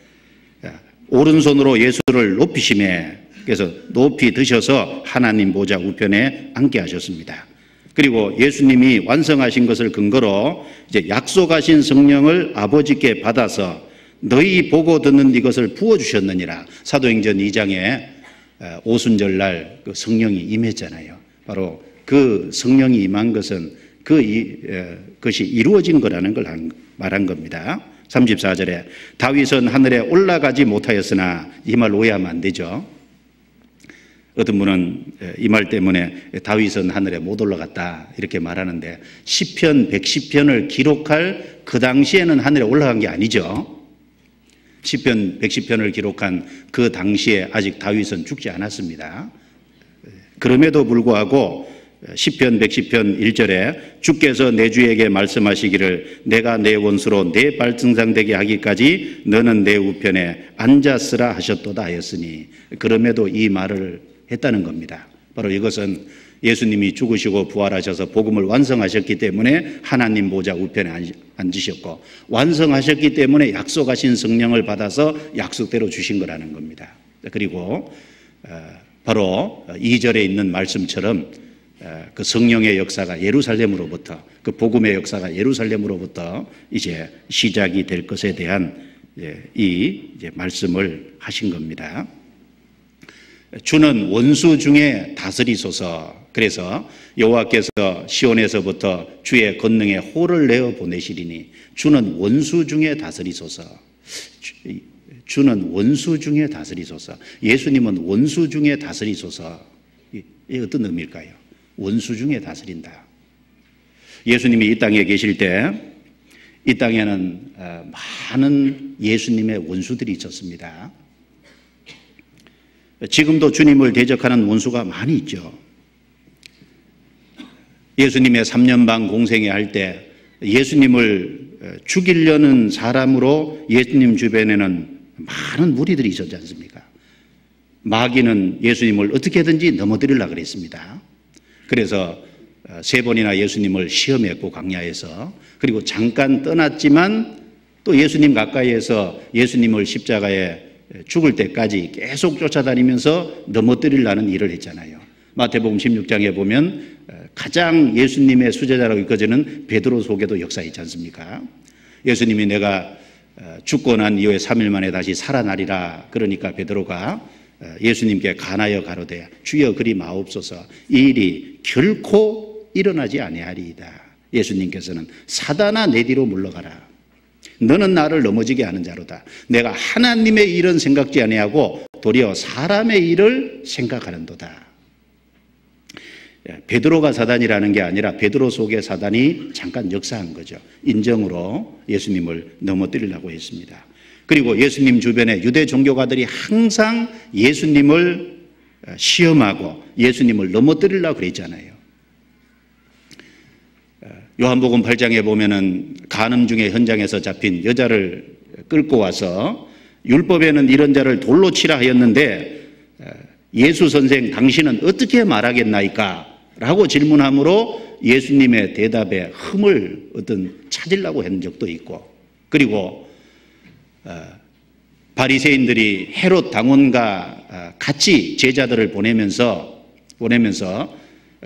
오른손으로 예수를 높이심에, 그래서 높이 드셔서 하나님 보좌 우편에 앉게 하셨습니다. 그리고 예수님이 완성하신 것을 근거로 이제 약속하신 성령을 아버지께 받아서 너희 보고 듣는 이것을 부어주셨느니라. 사도행전 2장에 오순절날 그 성령이 임했잖아요. 바로 그 성령이 임한 것은 그것이 이루어진 거라는 걸 말한 겁니다. 34절에 다윗은 하늘에 올라가지 못하였으나, 이 말 오해하면 안 되죠. 어떤 분은 이 말 때문에 다윗은 하늘에 못 올라갔다 이렇게 말하는데, 시편 110편을 기록할 그 당시에는 하늘에 올라간 게 아니죠. 시편 110편을 기록한 그 당시에 아직 다윗은 죽지 않았습니다. 그럼에도 불구하고 시편 110편 1절에 주께서 내 주에게 말씀하시기를 내가 내 원수로 내 발등상 되게 하기까지 너는 내 우편에 앉았으라 하셨도다 하였으니, 그럼에도 이 말을 했다는 겁니다. 바로 이것은 예수님이 죽으시고 부활하셔서 복음을 완성하셨기 때문에 하나님 보좌 우편에 앉으셨고, 완성하셨기 때문에 약속하신 성령을 받아서 약속대로 주신 거라는 겁니다. 그리고 바로 2절에 있는 말씀처럼 그 성령의 역사가 예루살렘으로부터, 그 복음의 역사가 예루살렘으로부터 이제 시작이 될 것에 대한 이제 말씀을 하신 겁니다. 주는 원수 중에 다스리소서. 그래서 여호와께서 시온에서부터 주의 권능의 호를 내어 보내시리니, 주는 원수 중에 다스리소서. 주는 원수 중에 다스리소서. 예수님은 원수 중에 다스리소서. 이게 어떤 의미일까요? 원수 중에 다스린다. 예수님이 이 땅에 계실 때 이 땅에는 많은 예수님의 원수들이 있었습니다. 지금도 주님을 대적하는 원수가 많이 있죠. 예수님의 3년 반 공생애 할 때 예수님을 죽이려는 사람으로 예수님 주변에는 많은 무리들이 있었지 않습니까? 마귀는 예수님을 어떻게든지 넘어뜨리려고 그랬습니다. 그래서 3번이나 예수님을 시험했고, 광야에서. 그리고 잠깐 떠났지만 또 예수님 가까이에서 예수님을 십자가에 죽을 때까지 계속 쫓아다니면서 넘어뜨리려는 일을 했잖아요. 마태복음 16장에 보면 가장 예수님의 수제자라고 이끌어지는 베드로 속에도 역사 있지 않습니까? 예수님이 내가 죽고 난 이후에 3일 만에 다시 살아나리라 그러니까 베드로가 예수님께 간하여 가로되 주여 그리 마옵소서 이 일이 결코 일어나지 아니하리이다. 예수님께서는 사단아 내 뒤로 물러가라. 너는 나를 넘어지게 하는 자로다. 내가 하나님의 일은 생각지 아니하고 도리어 사람의 일을 생각하는도다. 베드로가 사단이라는 게 아니라 베드로 속에 사단이 잠깐 역사한 거죠. 인정으로 예수님을 넘어뜨리려고 했습니다. 그리고 예수님 주변에 유대 종교가들이 항상 예수님을 시험하고 예수님을 넘어뜨리려고 그랬잖아요. 요한복음 8장에 보면은 간음 중에 현장에서 잡힌 여자를 끌고 와서 율법에는 이런 자를 돌로 치라 하였는데 예수 선생 당신은 어떻게 말하겠나이까? 라고 질문함으로 예수님의 대답에 흠을 찾으려고 한 적도 있고, 그리고 바리새인들이 헤롯 당원과 같이 제자들을 보내면서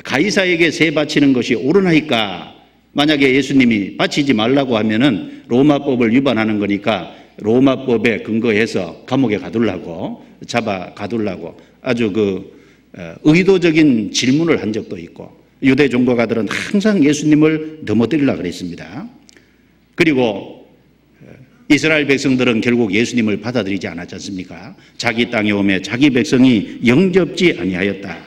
가이사에게 세 바치는 것이 옳으나이까? 만약에 예수님이 바치지 말라고 하면은 로마법을 위반하는 거니까 로마법에 근거해서 감옥에 가두려고, 잡아 가두려고 아주 의도적인 질문을 한 적도 있고, 유대 종교가들은 항상 예수님을 넘어뜨리려고 그랬습니다. 그리고 이스라엘 백성들은 결국 예수님을 받아들이지 않았지 않습니까? 자기 땅에 오매 자기 백성이 영접지 아니하였다.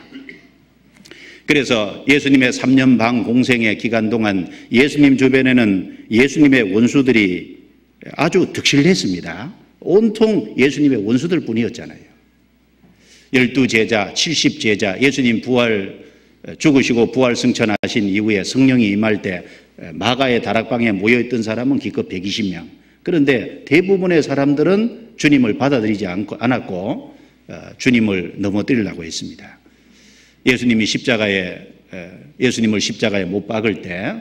그래서 예수님의 3년 반 공생의 기간 동안 예수님 주변에는 예수님의 원수들이 아주 득실했습니다. 온통 예수님의 원수들 뿐이었잖아요. 12제자, 70제자, 예수님 죽으시고 부활 승천하신 이후에 성령이 임할 때 마가의 다락방에 모여있던 사람은 기껏 120명. 그런데 대부분의 사람들은 주님을 받아들이지 않았고 주님을 넘어뜨리려고 했습니다. 예수님을 십자가에 못 박을 때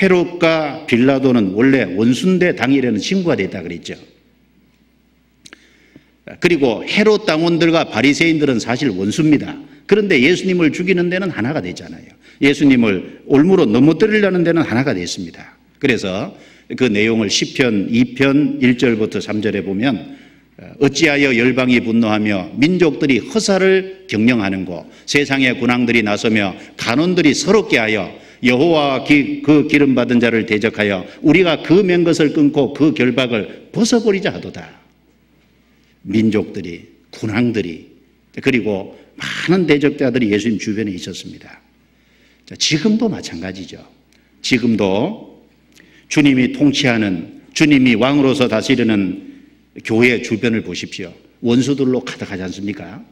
헤롯과 빌라도는 원래 원수인데 당일에는 친구가 됐다 그랬죠. 그리고 헤롯 당원들과 바리새인들은 사실 원수입니다. 그런데 예수님을 죽이는 데는 하나가 됐잖아요. 예수님을 올무로 넘어뜨리려는 데는 하나가 됐습니다. 그래서 그 내용을 시편 2편 1절부터 3절에 보면 어찌하여 열방이 분노하며 민족들이 허사를 경영하는고 세상의 군왕들이 나서며 간원들이 서럽게 하여 여호와와 그 기름 받은 자를 대적하여 우리가 그 맨 것을 끊고 그 결박을 벗어버리자 하도다. 민족들이, 군왕들이, 그리고 많은 대적자들이 예수님 주변에 있었습니다. 지금도 마찬가지죠. 지금도 주님이 통치하는, 주님이 왕으로서 다스리는 교회 주변을 보십시오. 원수들로 가득하지 않습니까?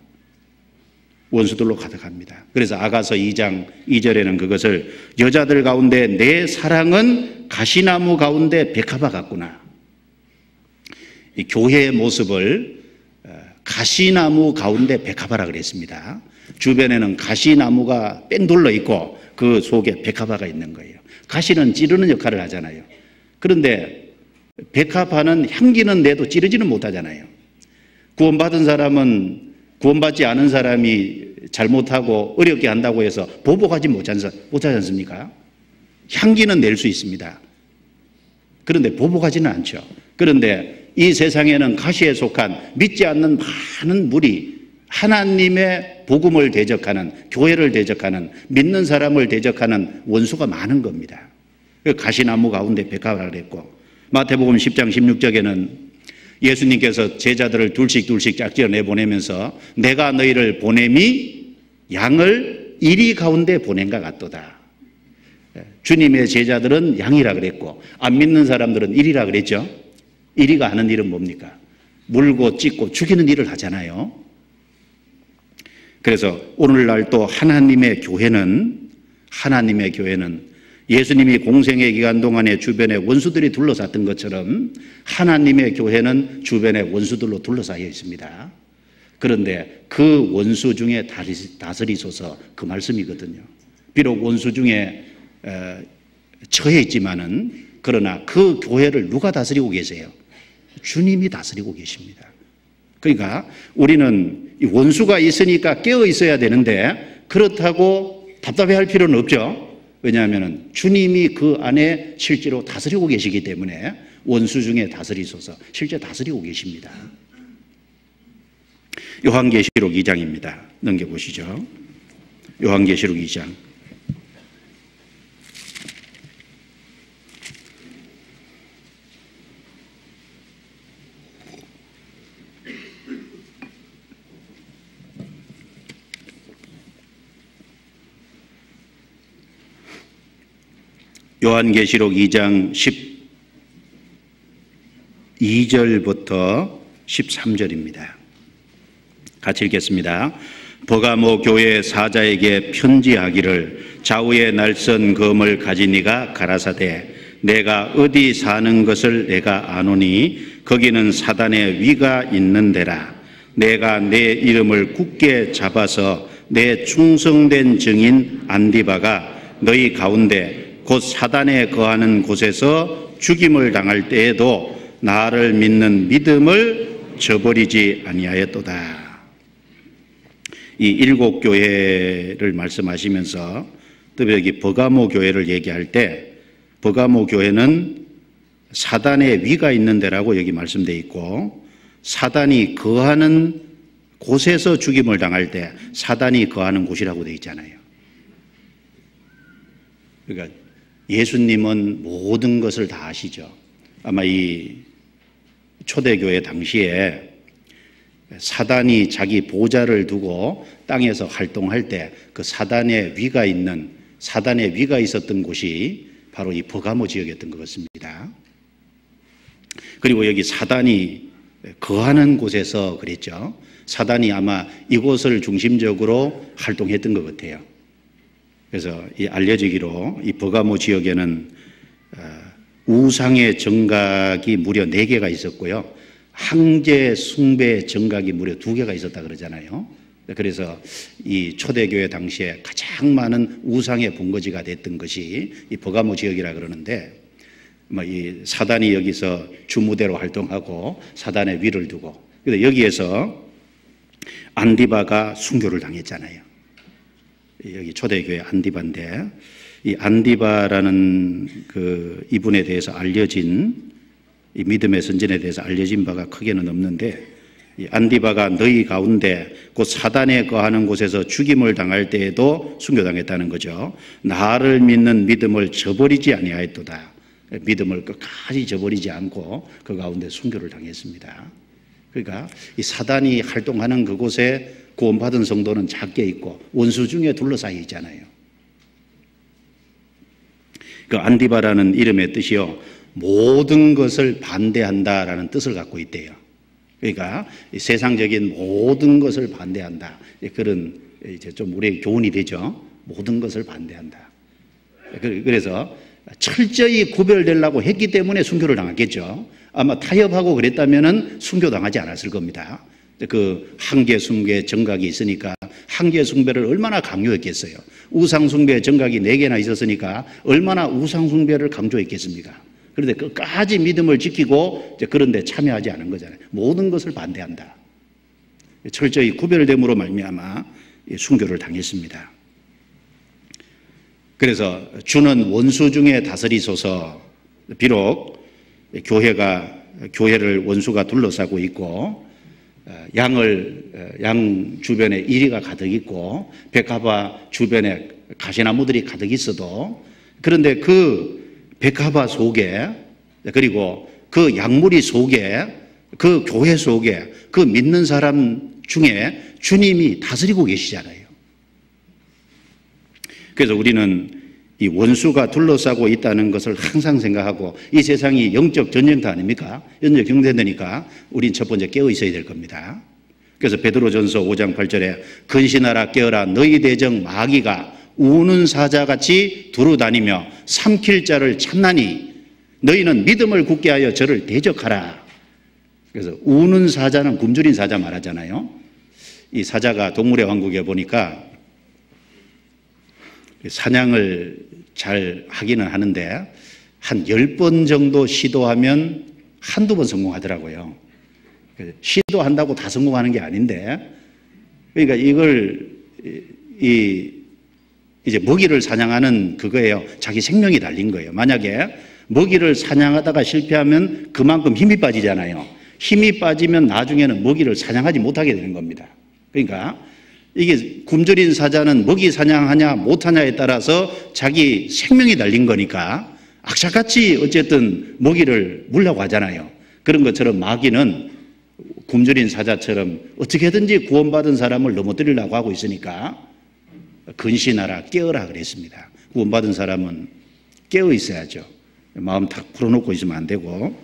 원수들로 가득합니다. 그래서 아가서 2장 2절에는 그것을 여자들 가운데 내 사랑은 가시나무 가운데 백합화 같구나. 이 교회의 모습을 가시나무 가운데 백합화라 그랬습니다. 주변에는 가시나무가 뺑 둘러 있고 그 속에 백합화가 있는 거예요. 가시는 찌르는 역할을 하잖아요. 그런데 백합화는 향기는 내도 찌르지는 못하잖아요. 구원받은 사람은 구원받지 않은 사람이 잘못하고 어렵게 한다고 해서 보복하지 못하지 않습니까? 향기는 낼 수 있습니다. 그런데 보복하지는 않죠. 그런데 이 세상에는 가시에 속한 믿지 않는 많은 무리, 하나님의 복음을 대적하는, 교회를 대적하는, 믿는 사람을 대적하는 원수가 많은 겁니다. 가시나무 가운데 백합화라 그랬고, 마태복음 10장 16절에는 예수님께서 제자들을 둘씩 짝지어 내보내면서 내가 너희를 보냄이 양을 이리 가운데 보낸가 같도다. 주님의 제자들은 양이라 그랬고 안 믿는 사람들은 이리라 그랬죠. 이리가 하는 일은 뭡니까? 물고 찢고 죽이는 일을 하잖아요. 그래서 오늘날 또 하나님의 교회는 예수님이 공생의 기간 동안에 주변에 원수들이 둘러쌌던 것처럼 하나님의 교회는 주변에 원수들로 둘러싸여 있습니다. 그런데 그 원수 중에 다스리소서 그 말씀이거든요. 비록 원수 중에 처해 있지만은 그러나 그 교회를 누가 다스리고 계세요? 주님이 다스리고 계십니다. 그러니까 우리는 원수가 있으니까 깨어 있어야 되는데 그렇다고 답답해할 필요는 없죠. 왜냐하면 주님이 그 안에 실제로 다스리고 계시기 때문에 원수 중에 다스리소서, 실제 다스리고 계십니다. 요한계시록 2장입니다. 넘겨보시죠. 요한계시록 2장. 요한계시록 2장 12절부터 13절입니다. 같이 읽겠습니다. 버가모 교회 사자에게 편지하기를 좌우에 날선 검을 가진 이가 가라사대 내가 어디 사는 것을 내가 아노니 거기는 사단의 위가 있는 데라. 내가 내 이름을 굳게 잡아서 내 충성된 증인 안디바가 너희 가운데 곧 사단에 거하는 곳에서 죽임을 당할 때에도 나를 믿는 믿음을 저버리지 아니하였도다. 이 일곱 교회를 말씀하시면서 또 여기 버가모 교회를 얘기할 때 버가모 교회는 사단의 위가 있는 데라고 여기 말씀되어 있고 사단이 거하는 곳에서 죽임을 당할 때 사단이 거하는 곳이라고 되어 있잖아요. 그러니까 예수님은 모든 것을 다 아시죠. 아마 이 초대교회 당시에 사단이 자기 보좌를 두고 땅에서 활동할 때 그 사단의 위가 있었던 곳이 바로 이 버가모 지역이었던 것 같습니다. 그리고 여기 사단이 거하는 곳에서 그랬죠. 사단이 아마 이곳을 중심적으로 활동했던 것 같아요. 그래서 이 알려지기로 이 버가모 지역에는 우상의 정각이 무려 4개가 있었고요. 항제 숭배 정각이 무려 2개가 있었다 그러잖아요. 그래서 이 초대교회 당시에 가장 많은 우상의 본거지가 됐던 것이 이 버가모 지역이라 그러는데 이 사단이 여기서 주무대로 활동하고 사단의 위를 두고 근데 여기에서 안디바가 순교를 당했잖아요. 여기 초대교회 안디바인데 이 안디바라는 이분에 대해서 알려진 이 믿음의 선진에 대해서 알려진 바가 크게는 없는데 이 안디바가 너희 가운데 곧 사단에 거하는 곳에서 죽임을 당할 때에도 순교당했다는 거죠. 나를 믿는 믿음을 저버리지 아니하였도다. 믿음을 끝까지 저버리지 않고 그 가운데 순교를 당했습니다. 그러니까 이 사단이 활동하는 그곳에 구원받은 성도는 작게 있고 원수 중에 둘러싸여 있잖아요. 그 안디바라는 이름의 뜻이요 모든 것을 반대한다라는 뜻을 갖고 있대요. 그러니까 세상적인 모든 것을 반대한다. 그런 이제 좀 우리의 교훈이 되죠. 모든 것을 반대한다. 그래서 철저히 구별되려고 했기 때문에 순교를 당했겠죠. 아마 타협하고 그랬다면은 순교당하지 않았을 겁니다. 그 한계 숭배 정각이 있으니까 한계 숭배를 얼마나 강요했겠어요. 우상 숭배 정각이 4개나 있었으니까 얼마나 우상 숭배를 강조했겠습니까? 그런데 끝까지 믿음을 지키고 그런 데 참여하지 않은 거잖아요. 모든 것을 반대한다. 철저히 구별됨으로 말미암아 순교를 당했습니다. 그래서 주는 원수 중에 다스리소서. 비록 교회를 원수가 둘러싸고 있고 양 주변에 이리가 가득 있고 백합화 주변에 가시나무들이 가득 있어도 그런데 그 백합화 속에 그리고 그 양무리 속에 그 교회 속에 그 믿는 사람 중에 주님이 다스리고 계시잖아요. 그래서 우리는 이 원수가 둘러싸고 있다는 것을 항상 생각하고 이 세상이 영적 전쟁터 아닙니까? 영적 경쟁되니까 우린 첫 번째 깨어 있어야 될 겁니다. 그래서 베드로전서 5장 8절에 근신하라 깨어라 너희 대적 마귀가 우는 사자같이 두루다니며 삼킬 자를 찾나니 너희는 믿음을 굳게 하여 저를 대적하라. 그래서 우는 사자는 굶주린 사자 말하잖아요. 이 사자가 동물의 왕국에 보니까 사냥을 잘 하기는 하는데 한 10번 정도 시도하면 한두 번 성공하더라고요. 시도한다고 다 성공하는 게 아닌데 그러니까 이걸 이 이제 먹이를 사냥하는 그거예요. 자기 생명이 달린 거예요. 만약에 먹이를 사냥하다가 실패하면 그만큼 힘이 빠지잖아요. 힘이 빠지면 나중에는 먹이를 사냥하지 못하게 되는 겁니다. 그러니까 이게 굶주린 사자는 먹이 사냥하냐 못하냐에 따라서 자기 생명이 달린 거니까 악착같이 어쨌든 먹이를 물려고 하잖아요. 그런 것처럼 마귀는 굶주린 사자처럼 어떻게든지 구원받은 사람을 넘어뜨리려고 하고 있으니까 근신하라, 깨어라 그랬습니다. 구원받은 사람은 깨어 있어야죠. 마음 탁 풀어놓고 있으면 안 되고,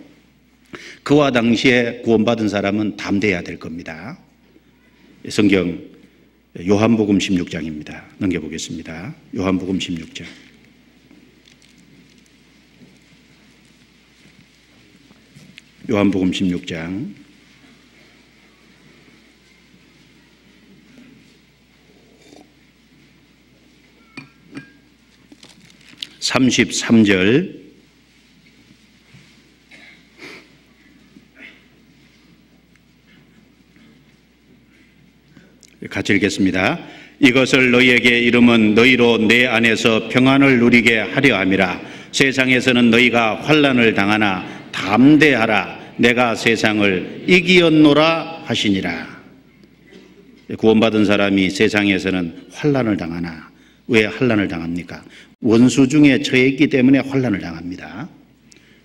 그와 당시에 구원받은 사람은 담대해야 될 겁니다. 성경 요한복음 16장입니다. 넘겨보겠습니다. 요한복음 16장. 요한복음 16장 33절 같이 읽겠습니다. 이것을 너희에게 이름은 너희로 내 안에서 평안을 누리게 하려 함이라. 세상에서는 너희가 환난을 당하나 담대하라. 내가 세상을 이기었노라 하시니라. 구원받은 사람이 세상에서는 환난을 당하나, 왜 환난을 당합니까? 원수 중에 처해 있기 때문에 환난을 당합니다.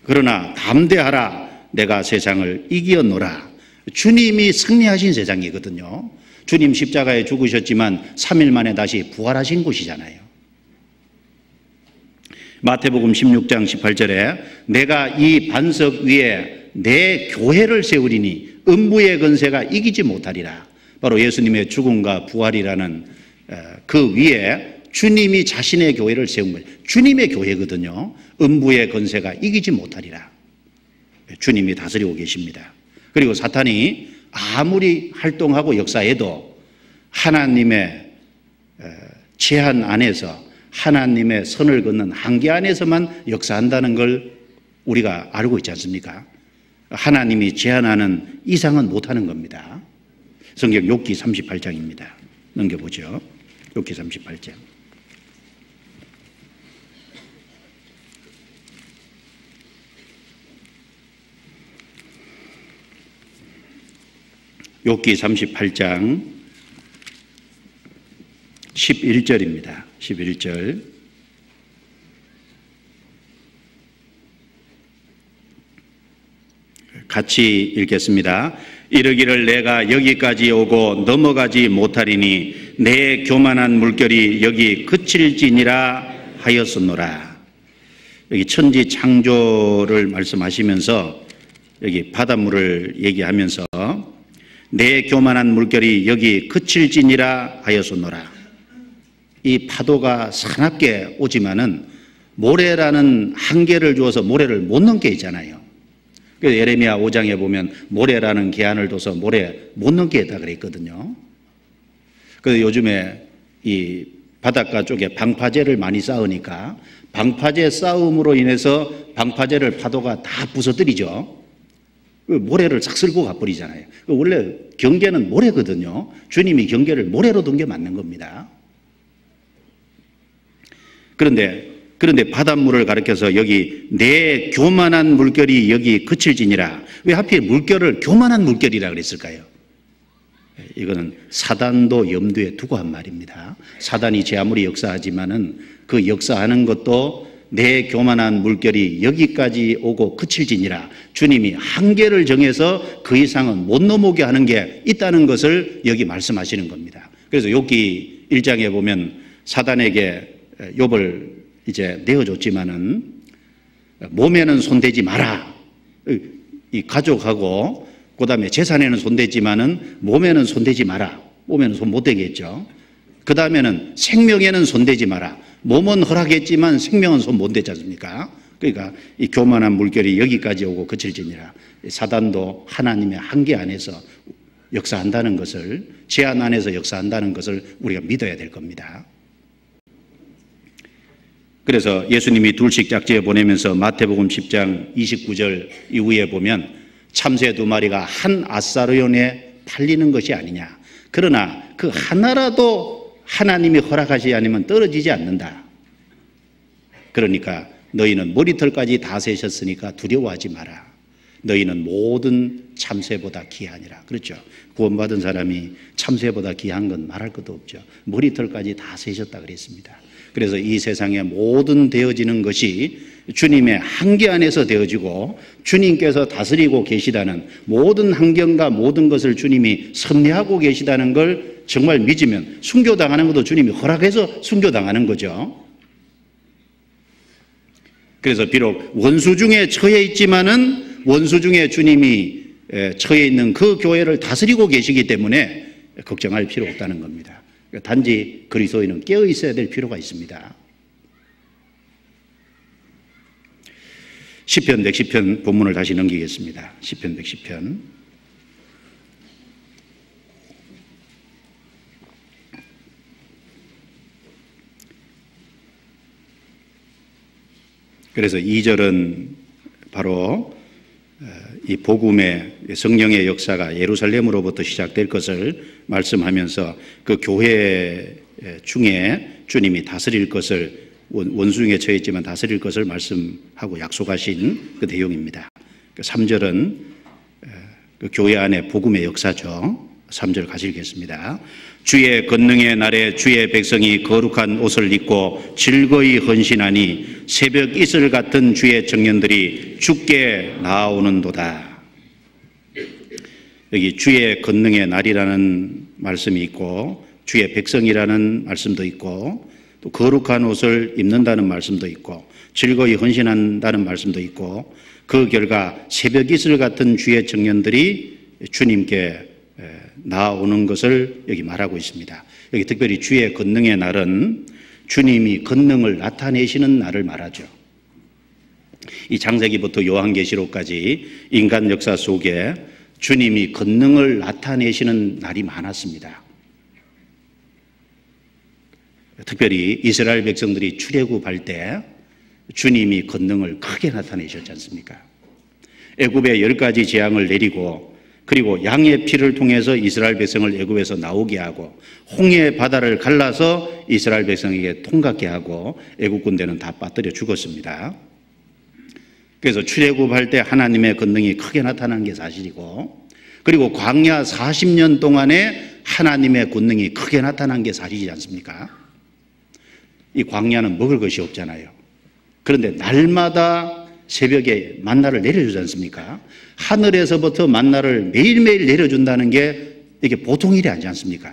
그러나 담대하라. 내가 세상을 이기었노라. 주님이 승리하신 세상이거든요. 주님 십자가에 죽으셨지만 3일 만에 다시 부활하신 곳이잖아요. 마태복음 16장 18절에 내가 이 반석 위에 내 교회를 세우리니 음부의 권세가 이기지 못하리라. 바로 예수님의 죽음과 부활이라는 그 위에 주님이 자신의 교회를 세운 거예요. 주님의 교회거든요. 음부의 권세가 이기지 못하리라. 주님이 다스리고 계십니다. 그리고 사탄이 아무리 활동하고 역사해도 하나님의 제한 안에서, 하나님의 선을 긋는 한계 안에서만 역사한다는 걸 우리가 알고 있지 않습니까? 하나님이 제한하는 이상은 못하는 겁니다. 성경 욥기 38장입니다. 넘겨보죠. 욥기 38장. 욥기 38장 11절입니다. 11절. 같이 읽겠습니다. 이르기를 내가 여기까지 오고 넘어가지 못하리니 내 교만한 물결이 여기 그칠지니라 하였었노라. 여기 천지 창조를 말씀하시면서 여기 바닷물을 얘기하면서 내 교만한 물결이 여기 그칠지니라 하였었노라. 이 파도가 사납게 오지만은 모래라는 한계를 주어서 모래를 못 넘게 있잖아요. 그래서 예레미야 5장에 보면 모래라는 계안을 둬서 모래 못 넘게 했다 그랬거든요. 그래서 요즘에 이 바닷가 쪽에 방파제를 많이 쌓으니까 방파제 쌓음으로 인해서 방파제를 파도가 다 부서뜨리죠. 모래를 싹 쓸고 가버리잖아요. 원래 경계는 모래거든요. 주님이 경계를 모래로 둔 게 맞는 겁니다. 그런데 바닷물을 가리켜서 여기 내 교만한 물결이 여기 그칠지니라. 왜 하필 물결을 교만한 물결이라 그랬을까요? 이거는 사단도 염두에 두고 한 말입니다. 사단이 제 아무리 역사하지만은 그 역사하는 것도 내 교만한 물결이 여기까지 오고 그칠지니라. 주님이 한계를 정해서 그 이상은 못 넘어오게 하는 게 있다는 것을 여기 말씀하시는 겁니다. 그래서 욥기 1장에 보면 사단에게 욥을 이제 내어줬지만은 몸에는 손대지 마라. 이 가족하고 그다음에 재산에는 손대지만은 몸에는 손대지 마라. 몸에는 손 못 대게 했죠. 그다음에는 생명에는 손대지 마라. 몸은 허락했지만 생명은 손 못 대지 않습니까? 그러니까 이 교만한 물결이 여기까지 오고 그칠지니라. 사단도 하나님의 한계 안에서 역사한다는 것을, 제한 안에서 역사한다는 것을 우리가 믿어야 될 겁니다. 그래서 예수님이 둘씩 짝지어 보내면서 마태복음 10장 29절 이후에 보면 참새 2마리가 한 아사르온에 팔리는 것이 아니냐. 그러나 그 하나라도 하나님이 허락하지 않으면 떨어지지 않는다. 그러니까 너희는 머리털까지 다 세셨으니까 두려워하지 마라. 너희는 모든 참새보다 귀하니라. 그렇죠. 구원받은 사람이 참새보다 귀한 건 말할 것도 없죠. 머리털까지 다 세셨다 그랬습니다. 그래서 이 세상의 모든 되어지는 것이 주님의 한계 안에서 되어지고 주님께서 다스리고 계시다는, 모든 환경과 모든 것을 주님이 섭리하고 계시다는 걸 정말 믿으면 순교당하는 것도 주님이 허락해서 순교당하는 거죠. 그래서 비록 원수 중에 처해 있지만은 원수 중에 주님이 처해 있는 그 교회를 다스리고 계시기 때문에 걱정할 필요 없다는 겁니다. 단지 그리스도인은 깨어 있어야 될 필요가 있습니다. 시편 110편 본문을 다시 넘기겠습니다. 시편 110편. 그래서 2절은 바로 이 복음의 성령의 역사가 예루살렘으로부터 시작될 것을 말씀하면서 그 교회 중에 주님이 다스릴 것을, 원수 중에 처했지만 다스릴 것을 말씀하고 약속하신 그 내용입니다. 3절은 그 교회 안에 복음의 역사죠. 3절 같이 읽겠습니다. 주의 권능의 날에 주의 백성이 거룩한 옷을 입고 즐거이 헌신하니 새벽 이슬 같은 주의 청년들이 주께 나아오는도다. 여기 주의 권능의 날이라는 말씀이 있고 주의 백성이라는 말씀도 있고 또 거룩한 옷을 입는다는 말씀도 있고 즐거이 헌신한다는 말씀도 있고 그 결과 새벽 이슬 같은 주의 청년들이 주님께 나아오는 것을 여기 말하고 있습니다. 여기 특별히 주의 권능의 날은 주님이 권능을 나타내시는 날을 말하죠. 이 창세기부터 요한계시록까지 인간 역사 속에 주님이 권능을 나타내시는 날이 많았습니다. 특별히 이스라엘 백성들이 출애굽할 때 주님이 권능을 크게 나타내셨지 않습니까? 애굽에 10가지 재앙을 내리고 그리고 양의 피를 통해서 이스라엘 백성을 애굽에서 나오게 하고 홍해 바다를 갈라서 이스라엘 백성에게 통과하게 하고 애굽 군대는 다 빠뜨려 죽었습니다. 그래서 출애굽할 때 하나님의 권능이 크게 나타난 게 사실이고 그리고 광야 40년 동안에 하나님의 권능이 크게 나타난 게 사실이지 않습니까? 이 광야는 먹을 것이 없잖아요. 그런데 날마다 새벽에 만나를 내려주지 않습니까? 하늘에서부터 만나를 매일매일 내려준다는 게 이게 보통 일이 아니지 않습니까?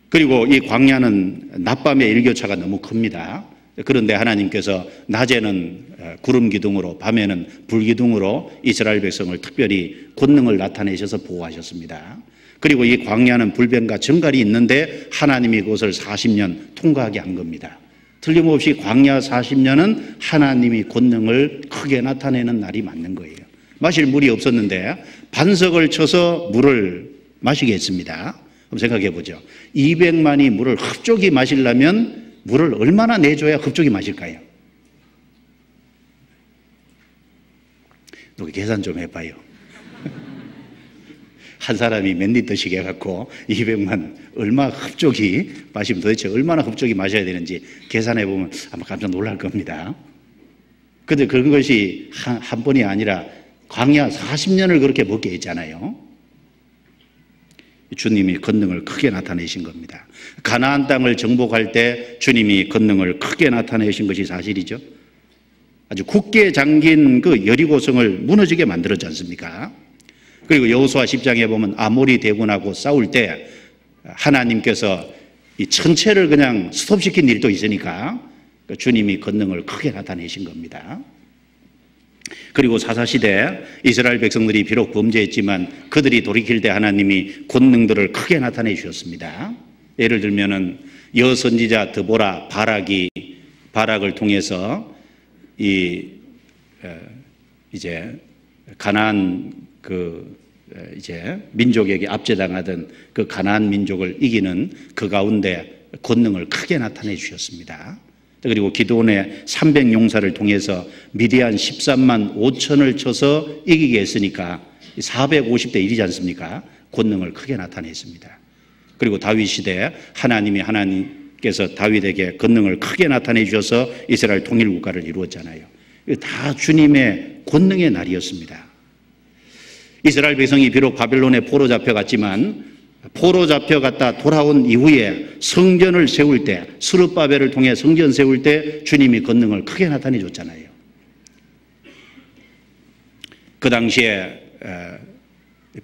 그리고 이 광야는 낮밤의 일교차가 너무 큽니다. 그런데 하나님께서 낮에는 구름 기둥으로 밤에는 불 기둥으로 이스라엘 백성을 특별히 권능을 나타내셔서 보호하셨습니다. 그리고 이 광야는 불변과 정갈이 있는데 하나님이 그것을 40년 통과하게 한 겁니다. 틀림없이 광야 40년은 하나님이 권능을 크게 나타내는 날이 맞는 거예요. 마실 물이 없었는데 반석을 쳐서 물을 마시게 했습니다. 한번 생각해 보죠. 200만이 물을 흡족히 마시려면 물을 얼마나 내줘야 흡족히 마실까요? 누구 계산 좀 해봐요. 한 사람이 몇 리터씩 해갖고 200만 얼마 흡족히 마시면 도대체 얼마나 흡족히 마셔야 되는지 계산해보면 아마 깜짝 놀랄 겁니다. 그런데 그런 것이 한 번이 아니라 광야 40년을 그렇게 먹게 했잖아요. 주님이 권능을 크게 나타내신 겁니다. 가나안 땅을 정복할 때 주님이 권능을 크게 나타내신 것이 사실이죠. 아주 굳게 잠긴 그 여리고성을 무너지게 만들었지 않습니까? 그리고 여호수아 10장에 보면 아모리 대군하고 싸울 때 하나님께서 이 천체를 그냥 스톱시킨 일도 있으니까 주님이 권능을 크게 나타내신 겁니다. 그리고 사사시대 이스라엘 백성들이 비록 범죄했지만 그들이 돌이킬 때 하나님이 권능들을 크게 나타내 주셨습니다. 예를 들면은 여선지자 드보라 바락을 통해서 이제 가나안 이제 민족에게 압제당하던 그 가나안 민족을 이기는 그 가운데 권능을 크게 나타내 주셨습니다. 그리고 기드온의 300용사를 통해서 미디안 13만 5천을 쳐서 이기게 했으니까 450대 1이지 않습니까? 권능을 크게 나타냈습니다. 그리고 다윗 시대 하나님께서 다윗에게 권능을 크게 나타내 주셔서 이스라엘 통일 국가를 이루었잖아요. 다 주님의 권능의 날이었습니다. 이스라엘 백성이 비록 바벨론에 포로 잡혀갔지만 포로 잡혀갔다 돌아온 이후에 성전을 세울 때, 스룹바벨을 통해 성전 세울 때 주님이 권능을 크게 나타내 줬잖아요. 그 당시에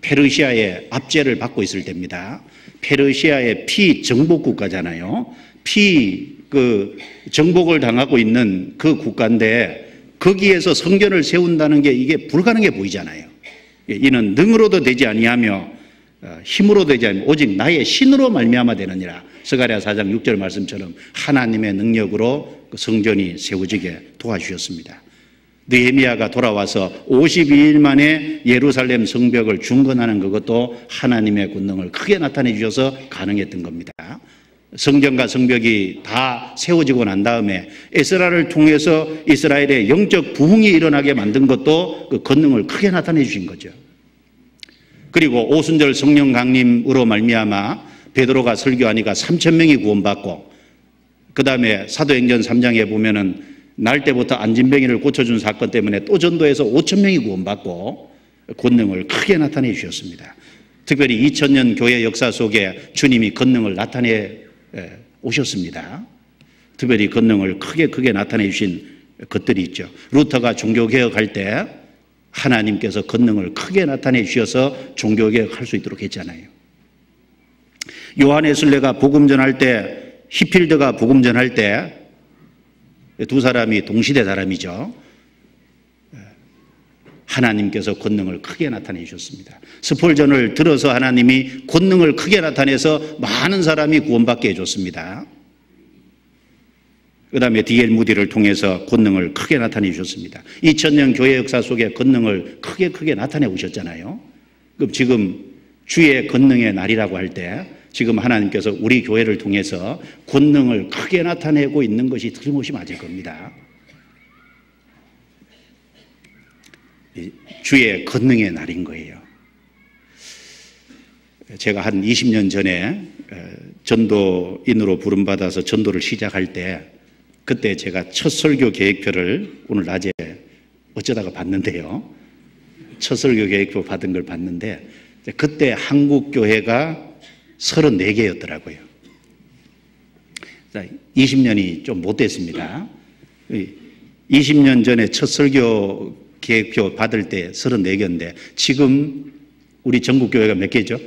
페르시아의 압제를 받고 있을 때입니다. 페르시아의 피정복 국가잖아요. 정복을 당하고 있는 그 국가인데 거기에서 성전을 세운다는 게 이게 불가능해 보이잖아요. 이는 능으로도 되지 아니하며 힘으로 되지 아니하며 오직 나의 신으로 말미암아 되느니라. 스가랴 4장 6절 말씀처럼 하나님의 능력으로 그 성전이 세워지게 도와주셨습니다. 느헤미야가 돌아와서 52일 만에 예루살렘 성벽을 중건하는 그것도 하나님의 권능을 크게 나타내 주셔서 가능했던 겁니다. 성전과 성벽이 다 세워지고 난 다음에 에스라를 통해서 이스라엘의 영적 부흥이 일어나게 만든 것도 그 권능을 크게 나타내 주신 거죠. 그리고 오순절 성령 강림으로 말미암아 베드로가 설교하니까 3,000명이 구원받고, 그 다음에 사도행전 3장에 보면은 날 때부터 안진뱅이를 고쳐준 사건 때문에 또 전도해서 5,000명이 구원받고 권능을 크게 나타내 주셨습니다. 특별히 2000년 교회 역사 속에 주님이 권능을 나타내 오셨습니다. 특별히 권능을 크게 나타내 주신 것들이 있죠. 루터가 종교개혁할 때 하나님께서 권능을 크게 나타내 주셔서 종교개혁할 수 있도록 했잖아요. 요한의 순례가 복음 전할 때, 히필드가 복음 전할 때 두 사람이 동시대 사람이죠. 하나님께서 권능을 크게 나타내 주셨습니다. 스폴전을 들어서 하나님이 권능을 크게 나타내서 많은 사람이 구원받게 해줬습니다. 그 다음에 D.L. 무디를 통해서 권능을 크게 나타내 주셨습니다. 2000년 교회 역사 속에 권능을 크게 나타내 오셨잖아요. 그럼 지금 주의 권능의 날이라고 할 때 지금 하나님께서 우리 교회를 통해서 권능을 크게 나타내고 있는 것이 틀림없이 맞을 겁니다. 주의 권능의 날인 거예요. 제가 한 20년 전에 전도인으로 부름받아서 전도를 시작할 때 그때 제가 첫 설교 계획표를 오늘 낮에 어쩌다가 봤는데요. 첫 설교 계획표 받은 걸 봤는데 그때 한국교회가 34개였더라고요. 20년이 좀 못 됐습니다. 20년 전에 첫 설교 계획표 받을 때 34개인데 지금 우리 전국교회가 몇 개죠?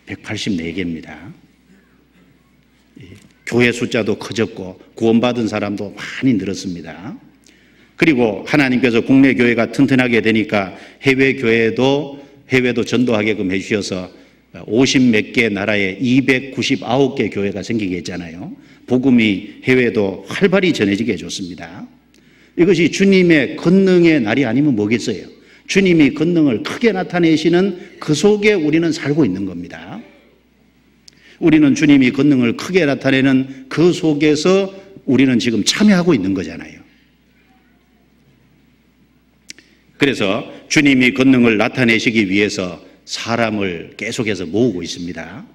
184개입니다. 교회 숫자도 커졌고 구원받은 사람도 많이 늘었습니다. 그리고 하나님께서 국내 교회가 튼튼하게 되니까 해외도 전도하게끔 해주셔서 50몇 개 나라에 299개 교회가 생기게 했잖아요. 복음이 해외도 활발히 전해지게 해줬습니다. 이것이 주님의 권능의 날이 아니면 뭐겠어요? 주님이 권능을 크게 나타내시는 그 속에 우리는 살고 있는 겁니다. 우리는 주님이 권능을 크게 나타내는 그 속에서 우리는 지금 참여하고 있는 거잖아요. 그래서 주님이 권능을 나타내시기 위해서 사람을 계속해서 모으고 있습니다.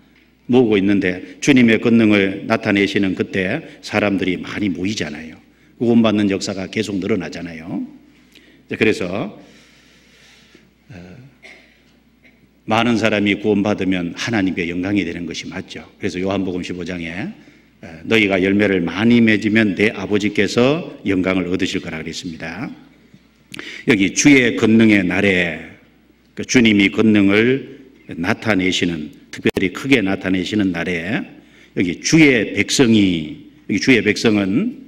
모으고 있는데 주님의 권능을 나타내시는 그때 사람들이 많이 모이잖아요. 구원받는 역사가 계속 늘어나잖아요. 그래서 많은 사람이 구원받으면 하나님께 영광이 되는 것이 맞죠. 그래서 요한복음 15장에 너희가 열매를 많이 맺으면 내 아버지께서 영광을 얻으실 거라 그랬습니다. 여기 주의 권능의 날에 주님이 권능을 나타내시는, 특별히 크게 나타내시는 날에 여기 주의 백성은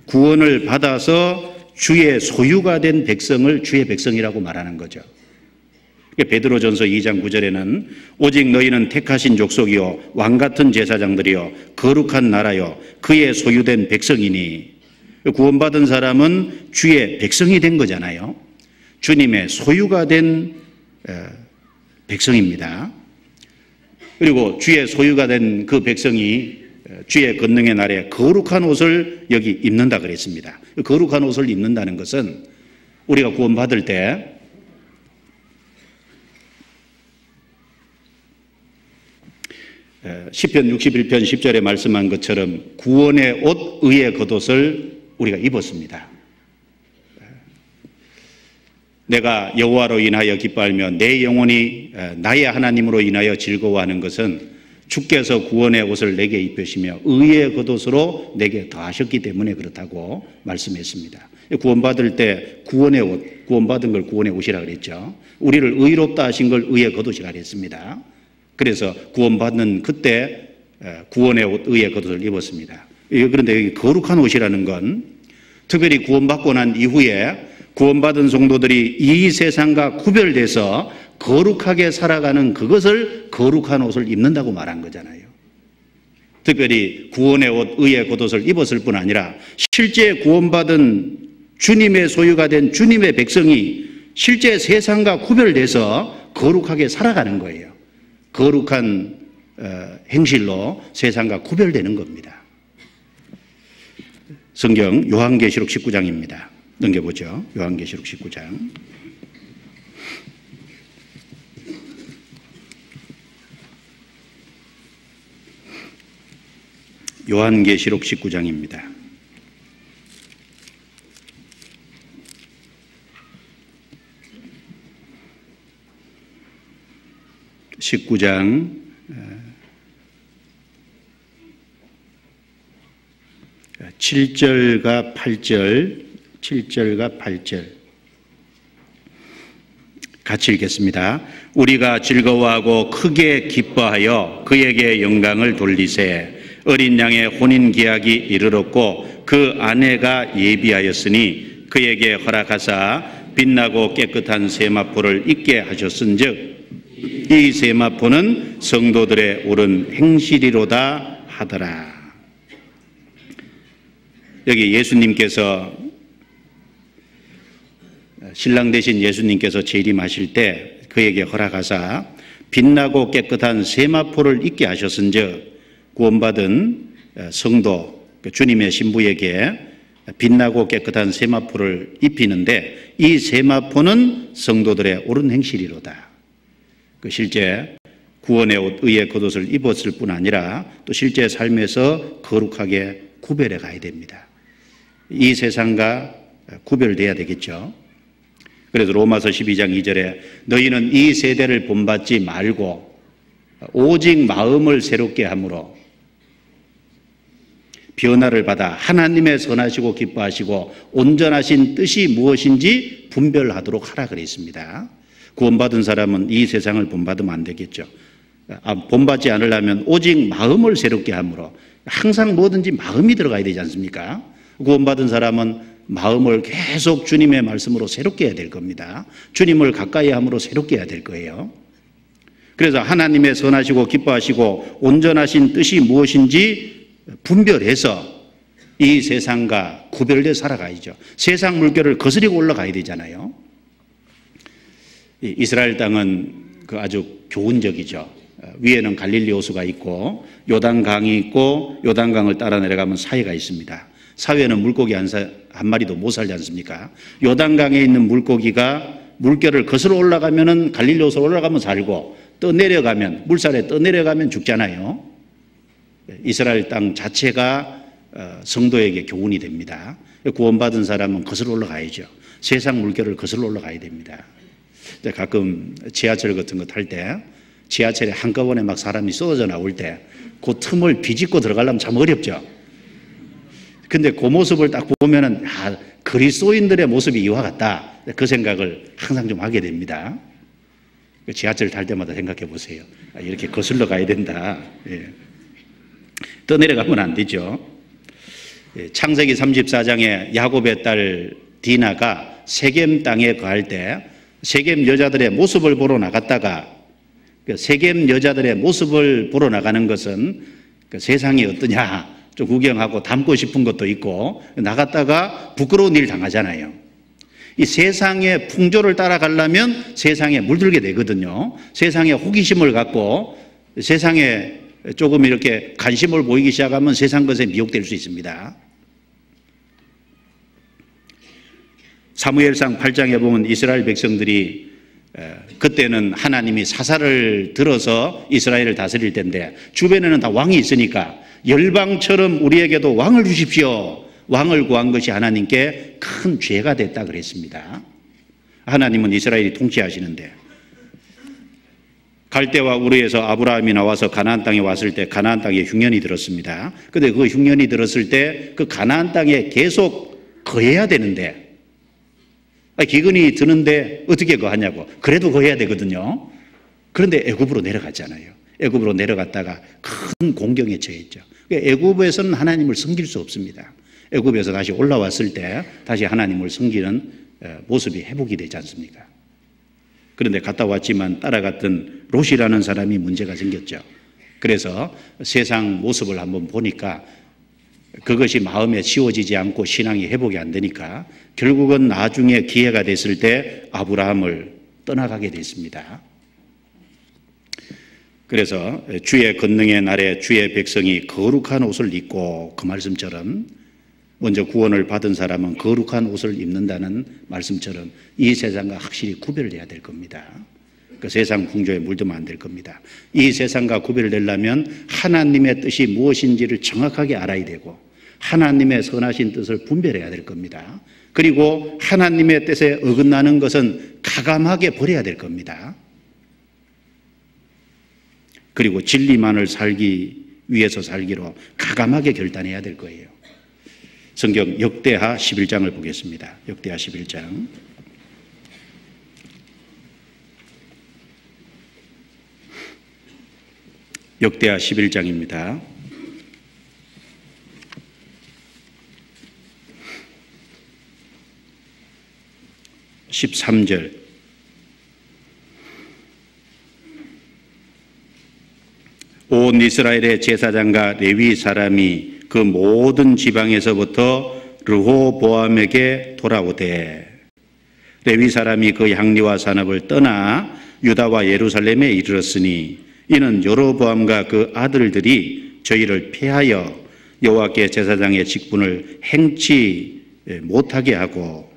구원을 받아서 주의 소유가 된 백성을 주의 백성이라고 말하는 거죠. 베드로전서 2장 9절에는 오직 너희는 택하신 족속이요 왕같은 제사장들이요 거룩한 나라요 그의 소유된 백성이니, 구원받은 사람은 주의 백성이 된 거잖아요. 주님의 소유가 된 백성입니다. 그리고 주의 소유가 된 그 백성이 주의 권능의 날에 거룩한 옷을 여기 입는다 그랬습니다. 거룩한 옷을 입는다는 것은 우리가 구원받을 때 시편 61편 10절에 말씀한 것처럼 구원의 옷, 의의 겉옷을 우리가 입었습니다. 내가 여호와로 인하여 기뻐하며 내 영혼이 나의 하나님으로 인하여 즐거워하는 것은 주께서 구원의 옷을 내게 입히시며 의의 겉옷으로 내게 더하셨기 때문에 그렇다고 말씀했습니다. 구원받을 때 구원의 옷, 구원받은 걸 구원의 옷이라 그랬죠. 우리를 의롭다 하신 걸 의의 겉옷이라 그랬습니다. 그래서 구원받는 그때 구원의 옷, 의의 겉옷을 입었습니다. 그런데 여기 거룩한 옷이라는 건 특별히 구원받고 난 이후에 구원받은 성도들이 이 세상과 구별돼서 거룩하게 살아가는 그것을 거룩한 옷을 입는다고 말한 거잖아요. 특별히 구원의 옷, 의의 겉옷을 입었을 뿐 아니라 실제 구원받은 주님의 소유가 된 주님의 백성이 실제 세상과 구별돼서 거룩하게 살아가는 거예요. 거룩한 행실로 세상과 구별되는 겁니다. 성경 요한계시록 19장입니다. 넘겨보죠. 요한계시록 19장. 요한계시록 19장입니다. 19장 7절과 8절 같이 읽겠습니다. 우리가 즐거워하고 크게 기뻐하여 그에게 영광을 돌리세. 어린 양의 혼인 계약이 이르렀고 그 아내가 예비하였으니 그에게 허락하사 빛나고 깨끗한 세마포를 입게 하셨은즉 이 세마포는 성도들의 옳은 행실이로다 하더라. 여기 예수님께서 신랑 되신 예수님께서 재림하실 때 그에게 허락하사 빛나고 깨끗한 세마포를 입게 하셨은즉 구원받은 성도 주님의 신부에게 빛나고 깨끗한 세마포를 입히는데 이 세마포는 성도들의 옳은 행실이로다. 그 실제 구원의 옷, 의의 겉옷을 입었을 뿐 아니라 또 실제 삶에서 거룩하게 구별해 가야 됩니다. 이 세상과 구별돼야 되겠죠. 그래서 로마서 12장 2절에 너희는 이 세대를 본받지 말고 오직 마음을 새롭게 함으로 변화를 받아 하나님의 선하시고 기뻐하시고 온전하신 뜻이 무엇인지 분별하도록 하라 그랬습니다. 구원받은 사람은 이 세상을 본받으면 안 되겠죠. 본받지 않으려면 오직 마음을 새롭게 함으로 항상 뭐든지 마음이 들어가야 되지 않습니까? 구원받은 사람은 마음을 계속 주님의 말씀으로 새롭게 해야 될 겁니다. 주님을 가까이 함으로 새롭게 해야 될 거예요. 그래서 하나님의 선하시고 기뻐하시고 온전하신 뜻이 무엇인지 분별해서 이 세상과 구별되어 살아가야죠. 세상 물결을 거스리고 올라가야 되잖아요. 이스라엘 땅은 그 아주 교훈적이죠. 위에는 갈릴리 호수가 있고 요단강이 있고 요단강을 따라 내려가면 사해가 있습니다. 사회는 물고기 한 마리도 못 살지 않습니까? 요단강에 있는 물고기가 물결을 거슬러 올라가면은 갈릴리 호수로 올라가면 살고 떠내려가면 물살에 떠내려가면 죽잖아요. 이스라엘 땅 자체가 성도에게 교훈이 됩니다. 구원받은 사람은 거슬러 올라가야죠. 세상 물결을 거슬러 올라가야 됩니다. 가끔 지하철 같은 거 탈 때 지하철에 한꺼번에 막 사람이 쏟아져 나올 때 그 틈을 비집고 들어가려면 참 어렵죠. 근데 그 모습을 딱 보면은 그리스도인들의 모습이 이와 같다. 그 생각을 항상 좀 하게 됩니다. 지하철 탈 때마다 생각해 보세요. 이렇게 거슬러 가야 된다. 떠내려가면 안 되죠. 창세기 34장에 야곱의 딸 디나가 세겜 땅에 거할 때 세겜 여자들의 모습을 보러 나갔다가 세겜 여자들의 모습을 보러 나가는 것은 세상이 어떠냐 좀 구경하고 담고 싶은 것도 있고 나갔다가 부끄러운 일 당하잖아요. 이 세상의 풍조를 따라가려면 세상에 물들게 되거든요. 세상에 호기심을 갖고 세상에 조금 이렇게 관심을 보이기 시작하면 세상 것에 미혹될 수 있습니다. 사무엘상 8장에 보면 이스라엘 백성들이 그때는 하나님이 사사를 들어서 이스라엘을 다스릴 텐데 주변에는 다 왕이 있으니까 열방처럼 우리에게도 왕을 주십시오. 왕을 구한 것이 하나님께 큰 죄가 됐다 그랬습니다. 하나님은 이스라엘이 통치하시는데 갈대와 우르에서 아브라함이 나와서 가나안 땅에 왔을 때 가나안 땅에 흉년이 들었습니다. 그런데 그 흉년이 들었을 때 그 가나안 땅에 계속 거해야 되는데 기근이 드는데 어떻게 거하냐고. 그래도 거해야 되거든요. 그런데 애굽으로 내려갔잖아요. 애굽으로 내려갔다가 큰 공경에 처했죠. 애굽에서는 하나님을 섬길 수 없습니다. 애굽에서 다시 올라왔을 때 다시 하나님을 섬기는 모습이 회복이 되지 않습니까? 그런데 갔다 왔지만 따라갔던 롯이라는 사람이 문제가 생겼죠. 그래서 세상 모습을 한번 보니까 그것이 마음에 지워지지 않고 신앙이 회복이 안 되니까 결국은 나중에 기회가 됐을 때 아브라함을 떠나가게 됐습니다. 그래서 주의 권능의 날에 주의 백성이 거룩한 옷을 입고 그 말씀처럼 먼저 구원을 받은 사람은 거룩한 옷을 입는다는 말씀처럼 이 세상과 확실히 구별을 해야 될 겁니다. 그 세상 풍조에 물들면 안 될 겁니다. 이 세상과 구별을 내려면 하나님의 뜻이 무엇인지를 정확하게 알아야 되고 하나님의 선하신 뜻을 분별해야 될 겁니다. 그리고 하나님의 뜻에 어긋나는 것은 가감하게 버려야 될 겁니다. 그리고 진리만을 살기 위해서 살기로 가감하게 결단해야 될 거예요. 성경 역대하 11장을 보겠습니다. 역대하 11장. 역대하 11장입니다. 13절. 온 이스라엘의 제사장과 레위 사람이 그 모든 지방에서부터 르호보암에게 돌아오되 레위 사람이 그 향리와 산업을 떠나 유다와 예루살렘에 이르렀으니 이는 여로보암과 그 아들들이 저희를 패하여 여호와께 제사장의 직분을 행치 못하게 하고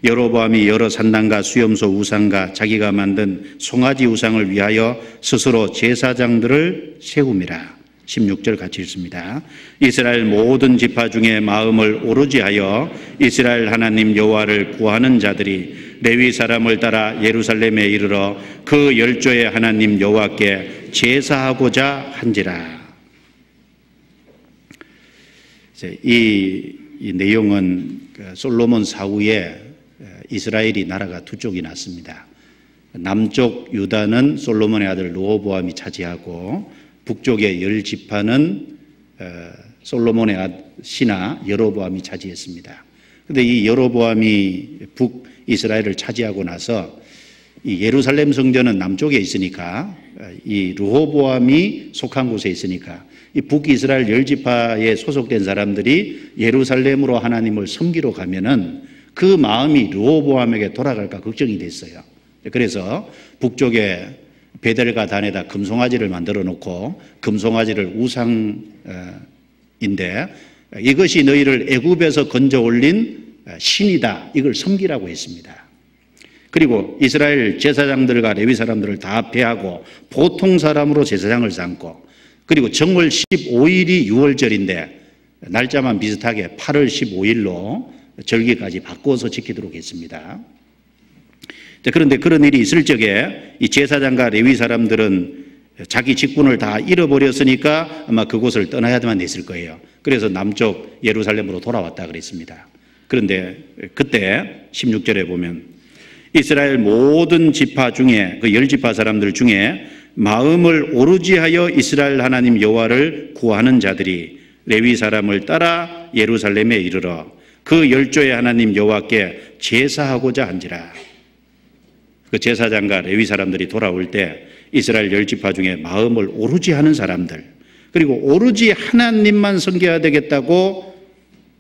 여로보암이 여러 산당과 수염소 우상과 자기가 만든 송아지 우상을 위하여 스스로 제사장들을 세움이라. 16절 같이 읽습니다. 이스라엘 모든 지파 중에 마음을 오르지 하여 이스라엘 하나님 여호와를 구하는 자들이 레위 사람을 따라 예루살렘에 이르러 그 열조의 하나님 여호와께 제사하고자 한지라. 이 내용은 솔로몬 사후에 이스라엘이 나라가 두 쪽이 났습니다. 남쪽 유다는 솔로몬의 아들 르호보암이 차지하고 북쪽의 열 지파는 솔로몬의 신하 여로보암이 차지했습니다. 그런데 이 여로보암이 북이스라엘을 차지하고 나서 이 예루살렘 성전은 남쪽에 있으니까 이 르호보암이 속한 곳에 있으니까 이 북이스라엘 열 지파에 소속된 사람들이 예루살렘으로 하나님을 섬기러 가면은 그 마음이 르호보암에게 돌아갈까 걱정이 됐어요. 그래서 북쪽에 베델과 단에다 금송아지를 만들어 놓고 금송아지를 우상인데 이것이 너희를 애굽에서 건져 올린 신이다. 이걸 섬기라고 했습니다. 그리고 이스라엘 제사장들과 레위 사람들을 다 패하고 보통 사람으로 제사장을 삼고 그리고 정월 15일이 6월절인데 날짜만 비슷하게 8월 15일로 절기까지 바꿔서 지키도록 했습니다. 그런데 그런 일이 있을 적에 이 제사장과 레위 사람들은 자기 직분을 다 잃어버렸으니까 아마 그곳을 떠나야만 했을 거예요. 그래서 남쪽 예루살렘으로 돌아왔다 그랬습니다. 그런데 그때 16절에 보면 이스라엘 모든 지파 중에 그 열 지파 사람들 중에 마음을 오르지하여 이스라엘 하나님 여호와를 구하는 자들이 레위 사람을 따라 예루살렘에 이르러 그 열조의 하나님 여호와께 제사하고자 한지라. 그 제사장과 레위 사람들이 돌아올 때 이스라엘 열 지파 중에 마음을 오르지 하는 사람들 그리고 오로지 하나님만 섬겨야 되겠다고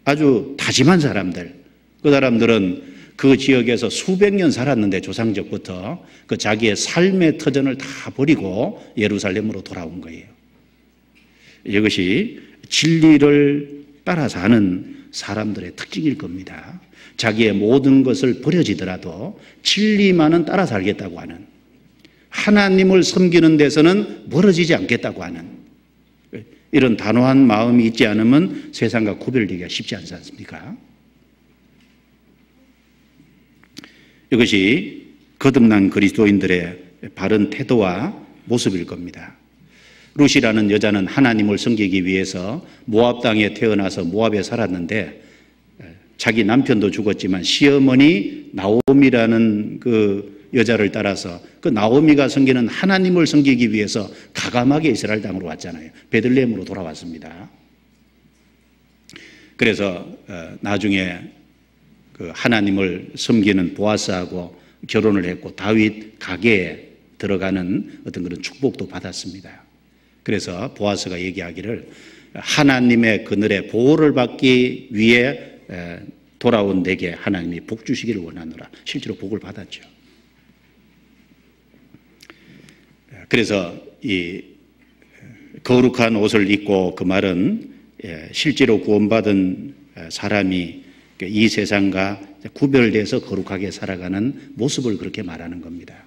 아주 다짐한 사람들 그 사람들은 그 지역에서 수백 년 살았는데 조상적부터 그 자기의 삶의 터전을 다 버리고 예루살렘으로 돌아온 거예요. 이것이 진리를 따라 사는 사람들의 특징일 겁니다. 자기의 모든 것을 버려지더라도 진리만은 따라 살겠다고 하는 하나님을 섬기는 데서는 멀어지지 않겠다고 하는 이런 단호한 마음이 있지 않으면 세상과 구별되기가 쉽지 않지 않습니까? 이것이 거듭난 그리스도인들의 바른 태도와 모습일 겁니다. 룻이라는 여자는 하나님을 섬기기 위해서 모압 땅에 태어나서 모압에 살았는데 자기 남편도 죽었지만 시어머니 나오미라는 그 여자를 따라서 그 나오미가 섬기는 하나님을 섬기기 위해서 가감하게 이스라엘 땅으로 왔잖아요. 베들레헴으로 돌아왔습니다. 그래서 나중에 그 하나님을 섬기는 보아스하고 결혼을 했고 다윗 가게에 들어가는 어떤 그런 축복도 받았습니다. 그래서 보아스가 얘기하기를 하나님의 그늘에 보호를 받기 위해 돌아온 내게 하나님이 복 주시기를 원하노라. 실제로 복을 받았죠. 그래서 이 거룩한 옷을 입고 그 말은 실제로 구원받은 사람이 이 세상과 구별돼서 거룩하게 살아가는 모습을 그렇게 말하는 겁니다.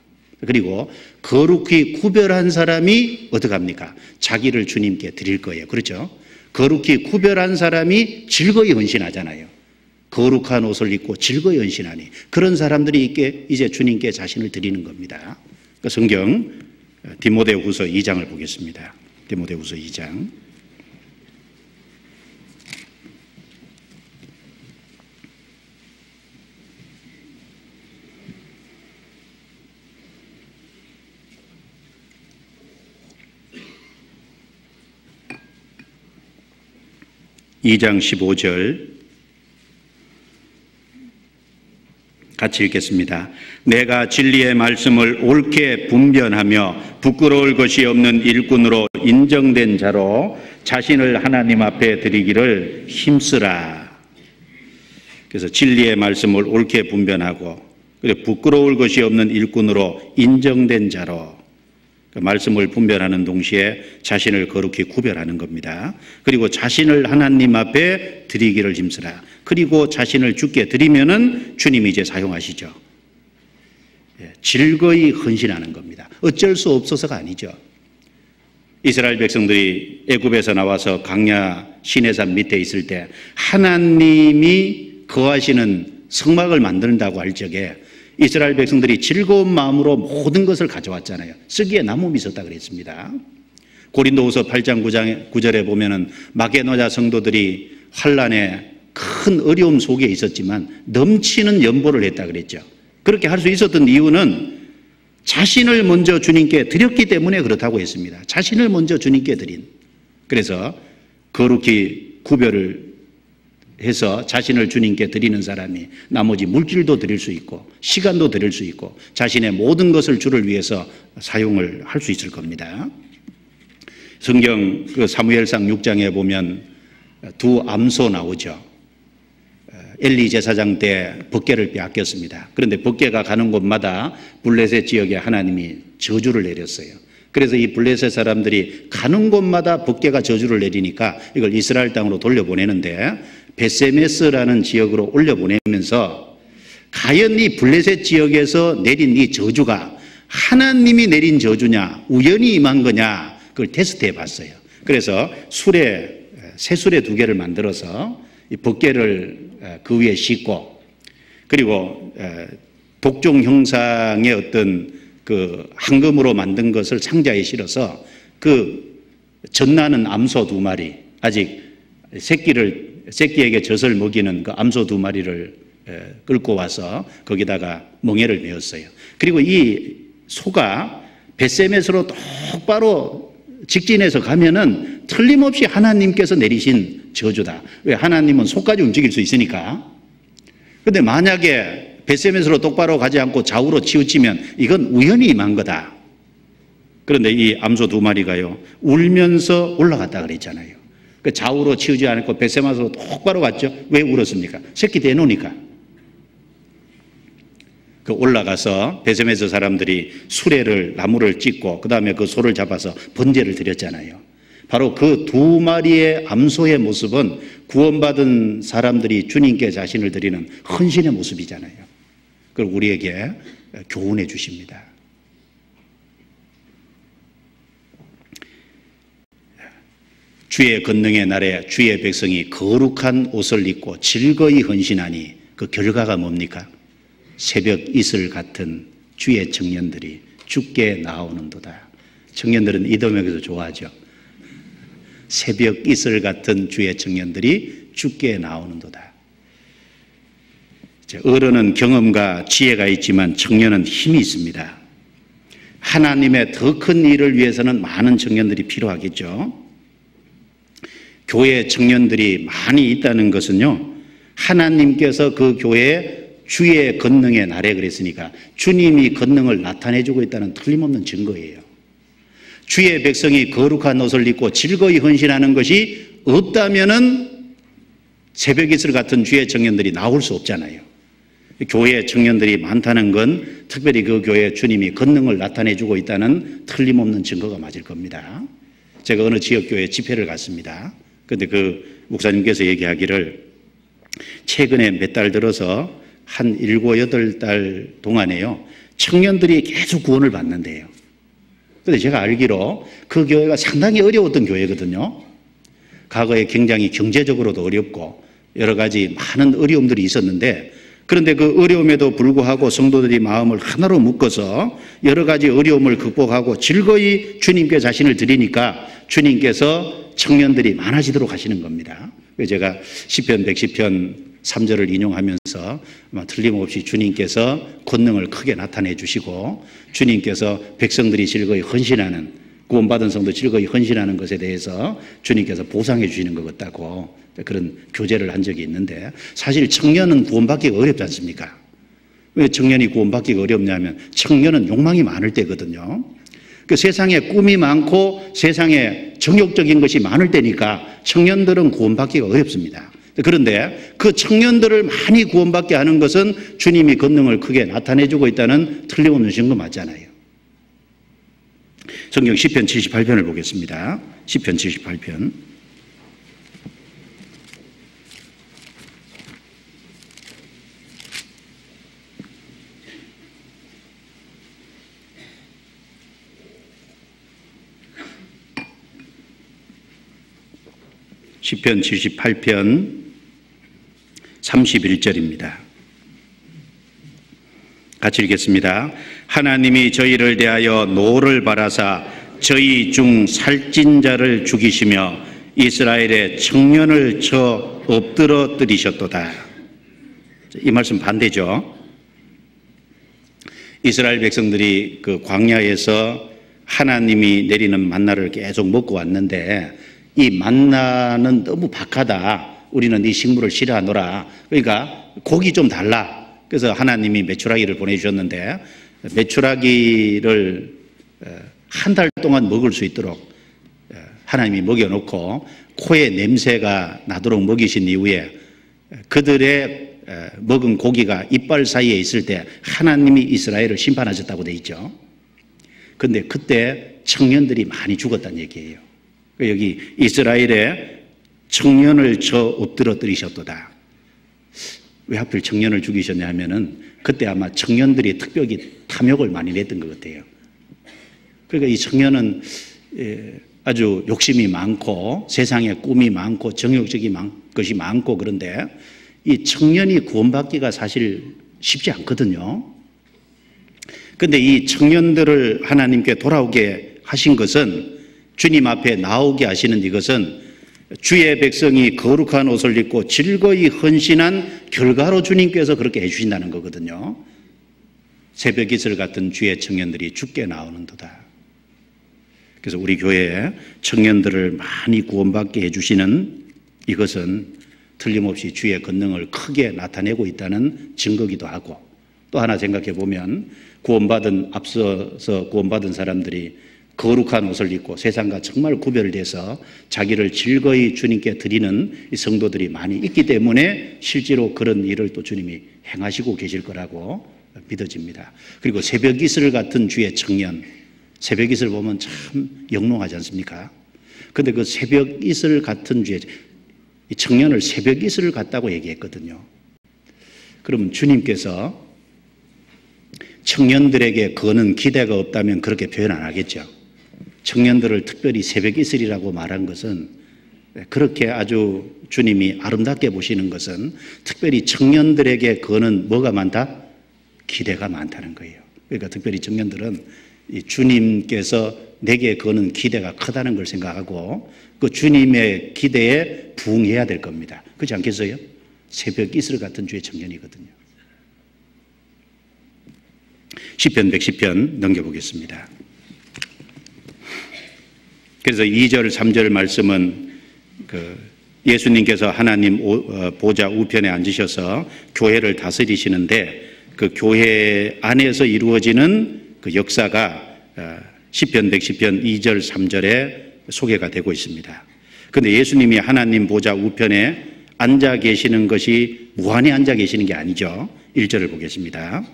그리고 거룩히 구별한 사람이 어떡합니까? 자기를 주님께 드릴 거예요. 그렇죠? 거룩히 구별한 사람이 즐거이 헌신하잖아요. 거룩한 옷을 입고 즐거이 헌신하니 그런 사람들이 이제 주님께 자신을 드리는 겁니다. 성경 디모데후서 2장을 보겠습니다. 디모데후서 2장. (2장 15절) 같이 읽겠습니다. 내가 진리의 말씀을 옳게 분변하며 부끄러울 것이 없는 일꾼으로 인정된 자로 자신을 하나님 앞에 드리기를 힘쓰라. 그래서 진리의 말씀을 옳게 분변하고 그리고 부끄러울 것이 없는 일꾼으로 인정된 자로 그 말씀을 분별하는 동시에 자신을 거룩히 구별하는 겁니다. 그리고 자신을 하나님 앞에 드리기를 힘쓰라. 그리고 자신을 주께 드리면은 주님이 이제 사용하시죠. 즐거이 헌신하는 겁니다. 어쩔 수 없어서가 아니죠. 이스라엘 백성들이 애굽에서 나와서 광야 시내산 밑에 있을 때 하나님이 거하시는 성막을 만든다고 할 적에 이스라엘 백성들이 즐거운 마음으로 모든 것을 가져왔잖아요. 쓰기에 나무미 있었다 그랬습니다. 고린도후서 8장 9절에 보면은 마게도냐 성도들이 환난에 큰 어려움 속에 있었지만 넘치는 연보를 했다 그랬죠. 그렇게 할 수 있었던 이유는 자신을 먼저 주님께 드렸기 때문에 그렇다고 했습니다. 자신을 먼저 주님께 드린. 그래서 거룩히 구별을 해서 자신을 주님께 드리는 사람이 나머지 물질도 드릴 수 있고 시간도 드릴 수 있고 자신의 모든 것을 주를 위해서 사용을 할 수 있을 겁니다. 성경 그 사무엘상 6장에 보면 두 암소 나오죠. 엘리 제사장 때 법궤를 빼앗겼습니다. 그런데 법궤가 가는 곳마다 블레셋 지역에 하나님이 저주를 내렸어요. 그래서 이 블레셋 사람들이 가는 곳마다 법궤가 저주를 내리니까 이걸 이스라엘 땅으로 돌려보내는데 베세메스라는 지역으로 올려보내면서 과연 이 블레셋 지역에서 내린 이 저주가 하나님이 내린 저주냐 우연히 임한 거냐 그걸 테스트해 봤어요. 그래서 새술에 2개를 만들어서 이 법궤를 그 위에 싣고 그리고 독종 형상의 어떤 그 황금으로 만든 것을 상자에 실어서 그 젖나는 암소 2마리 아직 새끼에게 젖을 먹이는 그 암소 2마리를 끌고 와서 거기다가 멍에를 메었어요. 그리고 이 소가 벳세메스로 똑바로 직진해서 가면은 틀림없이 하나님께서 내리신 저주다. 왜? 하나님은 소까지 움직일 수 있으니까. 근데 만약에 벳세메스로 똑바로 가지 않고 좌우로 치우치면 이건 우연히 임한 거다. 그런데 이 암소 2마리가요 울면서 올라갔다 그랬잖아요. 그 좌우로 치우지 않고 벳세메스로 똑바로 갔죠. 왜 울었습니까? 새끼 대놓으니까. 그 올라가서 벳세메스 사람들이 수레를 나무를 찢고 그 다음에 그 소를 잡아서 번제를 드렸잖아요. 바로 그 2마리의 암소의 모습은 구원받은 사람들이 주님께 자신을 드리는 헌신의 모습이잖아요. 그걸 우리에게 교훈해 주십니다. 주의 권능의 날에 주의 백성이 거룩한 옷을 입고 즐거이 헌신하니 그 결과가 뭡니까? 새벽 이슬 같은 주의 청년들이 주께 나오는도다. 청년들은 이 대목에서 좋아하죠. 새벽 이슬 같은 주의 청년들이 주께 나오는도다. 어른은 경험과 지혜가 있지만 청년은 힘이 있습니다. 하나님의 더 큰 일을 위해서는 많은 청년들이 필요하겠죠. 교회 청년들이 많이 있다는 것은요, 하나님께서 그 교회에 주의 권능의 날에 그랬으니까 주님이 권능을 나타내주고 있다는 틀림없는 증거예요. 주의 백성이 거룩한 옷을 입고 즐거이 헌신하는 것이 없다면은 새벽 이슬 같은 주의 청년들이 나올 수 없잖아요. 교회 청년들이 많다는 건 특별히 그 교회에 주님이 권능을 나타내주고 있다는 틀림없는 증거가 맞을 겁니다. 제가 어느 지역교회 집회를 갔습니다. 그런데 그 목사님께서 얘기하기를 최근에 몇 달 들어서 한 7, 8달 동안에요, 청년들이 계속 구원을 받는데요. 그런데 제가 알기로 그 교회가 상당히 어려웠던 교회거든요. 과거에 굉장히 경제적으로도 어렵고 여러 가지 많은 어려움들이 있었는데, 그런데 그 어려움에도 불구하고 성도들이 마음을 하나로 묶어서 여러 가지 어려움을 극복하고 즐거이 주님께 자신을 드리니까 주님께서 청년들이 많아지도록 하시는 겁니다. 제가 시편 110편 3절을 인용하면서 틀림없이 주님께서 권능을 크게 나타내 주시고 주님께서 백성들이 즐거이 헌신하는, 구원받은 성도 즐거이 헌신하는 것에 대해서 주님께서 보상해 주시는 것 같다고 그런 교제를 한 적이 있는데, 사실 청년은 구원받기가 어렵지 않습니까? 왜 청년이 구원받기가 어렵냐면 청년은 욕망이 많을 때거든요. 그 세상에 꿈이 많고 세상에 정욕적인 것이 많을 때니까 청년들은 구원받기가 어렵습니다. 그런데 그 청년들을 많이 구원받게 하는 것은 주님이 권능을 크게 나타내주고 있다는 틀림없는 증거 맞잖아요. 성경 시편 78편을 보겠습니다. 시편 78편. 시편 78편 31절입니다. 같이 읽겠습니다. 하나님이 저희를 대하여 노를 바라사 저희 중 살찐 자를 죽이시며 이스라엘의 청년을 쳐 엎드러뜨리셨도다. 이 말씀 반대죠. 이스라엘 백성들이 그 광야에서 하나님이 내리는 만나를 계속 먹고 왔는데 이 만나는 너무 박하다. 우리는 이 식물을 싫어하노라. 그러니까 고기 좀 달라. 그래서 하나님이 메추라기를 보내주셨는데 메추라기를 한 달 동안 먹을 수 있도록 하나님이 먹여놓고 코에 냄새가 나도록 먹이신 이후에 그들의 먹은 고기가 이빨 사이에 있을 때 하나님이 이스라엘을 심판하셨다고 돼 있죠. 그런데 그때 청년들이 많이 죽었다는 얘기예요. 여기 이스라엘의 청년을 쳐 엎드러뜨리셨도다. 왜 하필 청년을 죽이셨냐 하면은 그때 아마 청년들이 특별히 탐욕을 많이 냈던 것 같아요. 그러니까 이 청년은 아주 욕심이 많고 세상에 꿈이 많고 정욕적인 것이 많고, 그런데 이 청년이 구원받기가 사실 쉽지 않거든요. 그런데 이 청년들을 하나님께 돌아오게 하신 것은, 주님 앞에 나오게 하시는 이것은 주의 백성이 거룩한 옷을 입고 즐거이 헌신한 결과로 주님께서 그렇게 해주신다는 거거든요. 새벽 이슬 같은 주의 청년들이 주께 나오는도다. 그래서 우리 교회에 청년들을 많이 구원받게 해주시는 이것은 틀림없이 주의 권능을 크게 나타내고 있다는 증거기도 하고, 또 하나 생각해 보면 앞서서 구원받은 사람들이 거룩한 옷을 입고 세상과 정말 구별돼서 자기를 즐거이 주님께 드리는 이 성도들이 많이 있기 때문에 실제로 그런 일을 또 주님이 행하시고 계실 거라고 믿어집니다. 그리고 새벽 이슬 같은 주의 청년, 새벽 이슬 보면 참 영롱하지 않습니까? 그런데 그 새벽 이슬 같은 주의 청년을 새벽 이슬 같다고 얘기했거든요. 그러면 주님께서 청년들에게 거는 기대가 없다면 그렇게 표현 안 하겠죠. 청년들을 특별히 새벽 이슬이라고 말한 것은 그렇게 아주 주님이 아름답게 보시는 것은 특별히 청년들에게 그거는 뭐가 많다? 기대가 많다는 거예요. 그러니까 특별히 청년들은 이 주님께서 내게 그거는 기대가 크다는 걸 생각하고 그 주님의 기대에 부응해야 될 겁니다. 그렇지 않겠어요? 새벽 이슬 같은 주의 청년이거든요. 시편 110편 넘겨보겠습니다. 그래서 2절 3절 말씀은 예수님께서 하나님 보좌 우편에 앉으셔서 교회를 다스리시는데 그 교회 안에서 이루어지는 그 역사가 시편 110편 2절 3절에 소개가 되고 있습니다. 그런데 예수님이 하나님 보좌 우편에 앉아 계시는 것이 무한히 앉아 계시는 게 아니죠. 1절을 보겠습니다.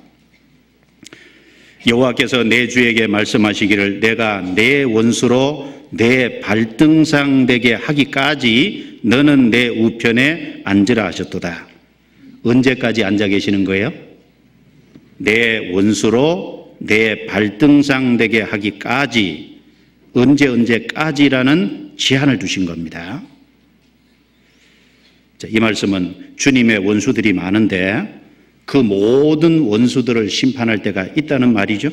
여호와께서 내 주에게 말씀하시기를 내가 내 원수로 내 발등상 되게 하기까지 너는 내 우편에 앉으라 하셨도다. 언제까지 앉아 계시는 거예요? 내 원수로 내 발등상 되게 하기까지, 언제까지라는 제한을 두신 겁니다. 자, 이 말씀은 주님의 원수들이 많은데 그 모든 원수들을 심판할 때가 있다는 말이죠.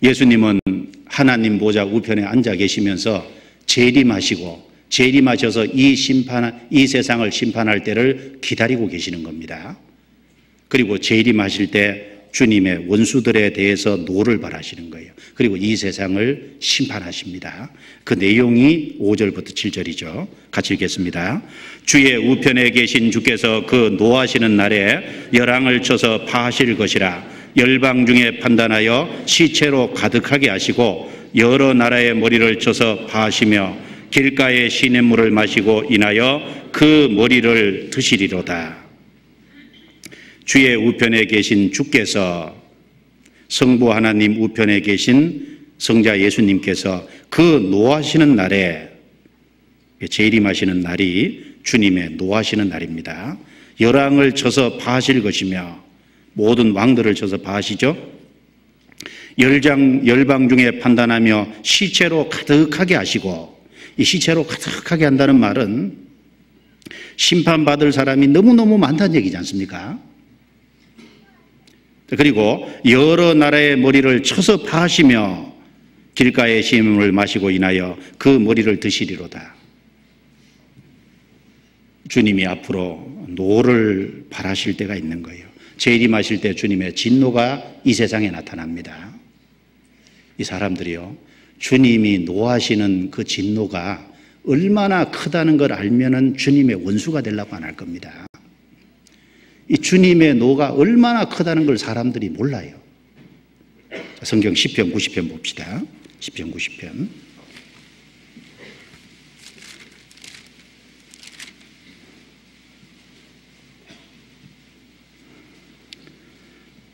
예수님은 하나님 보좌 우편에 앉아 계시면서 재림하셔서 이 세상을 심판할 때를 기다리고 계시는 겁니다. 그리고 재림하실 때 주님의 원수들에 대해서 노를 바라시는 거예요. 그리고 이 세상을 심판하십니다. 그 내용이 5절부터 7절이죠. 같이 읽겠습니다. 주의 우편에 계신 주께서 그 노하시는 날에 열왕을 쳐서 파하실 것이라. 열방 중에 판단하여 시체로 가득하게 하시고 여러 나라의 머리를 쳐서 파하시며 길가의 시냇물을 마시고 인하여 그 머리를 드시리로다. 주의 우편에 계신 주께서, 성부 하나님 우편에 계신 성자 예수님께서 그 노하시는 날에, 재림하시는 날이 주님의 노하시는 날입니다. 열왕을 쳐서 파하실 것이며 모든 왕들을 쳐서 파하시죠. 열방 중에 판단하며 시체로 가득하게 하시고, 이 시체로 가득하게 한다는 말은 심판받을 사람이 너무너무 많다는 얘기지 않습니까? 그리고 여러 나라의 머리를 쳐서 파하시며 길가의 시냇물을 마시고 인하여 그 머리를 드시리로다. 주님이 앞으로 노를 바라실 때가 있는 거예요. 재림하실 때 주님의 진노가 이 세상에 나타납니다. 이 사람들이요, 주님이 노하시는 그 진노가 얼마나 크다는 걸 알면은 주님의 원수가 되려고 안 할 겁니다. 이 주님의 노가 얼마나 크다는 걸 사람들이 몰라요. 성경 시편 90편 봅시다. 시편 90편.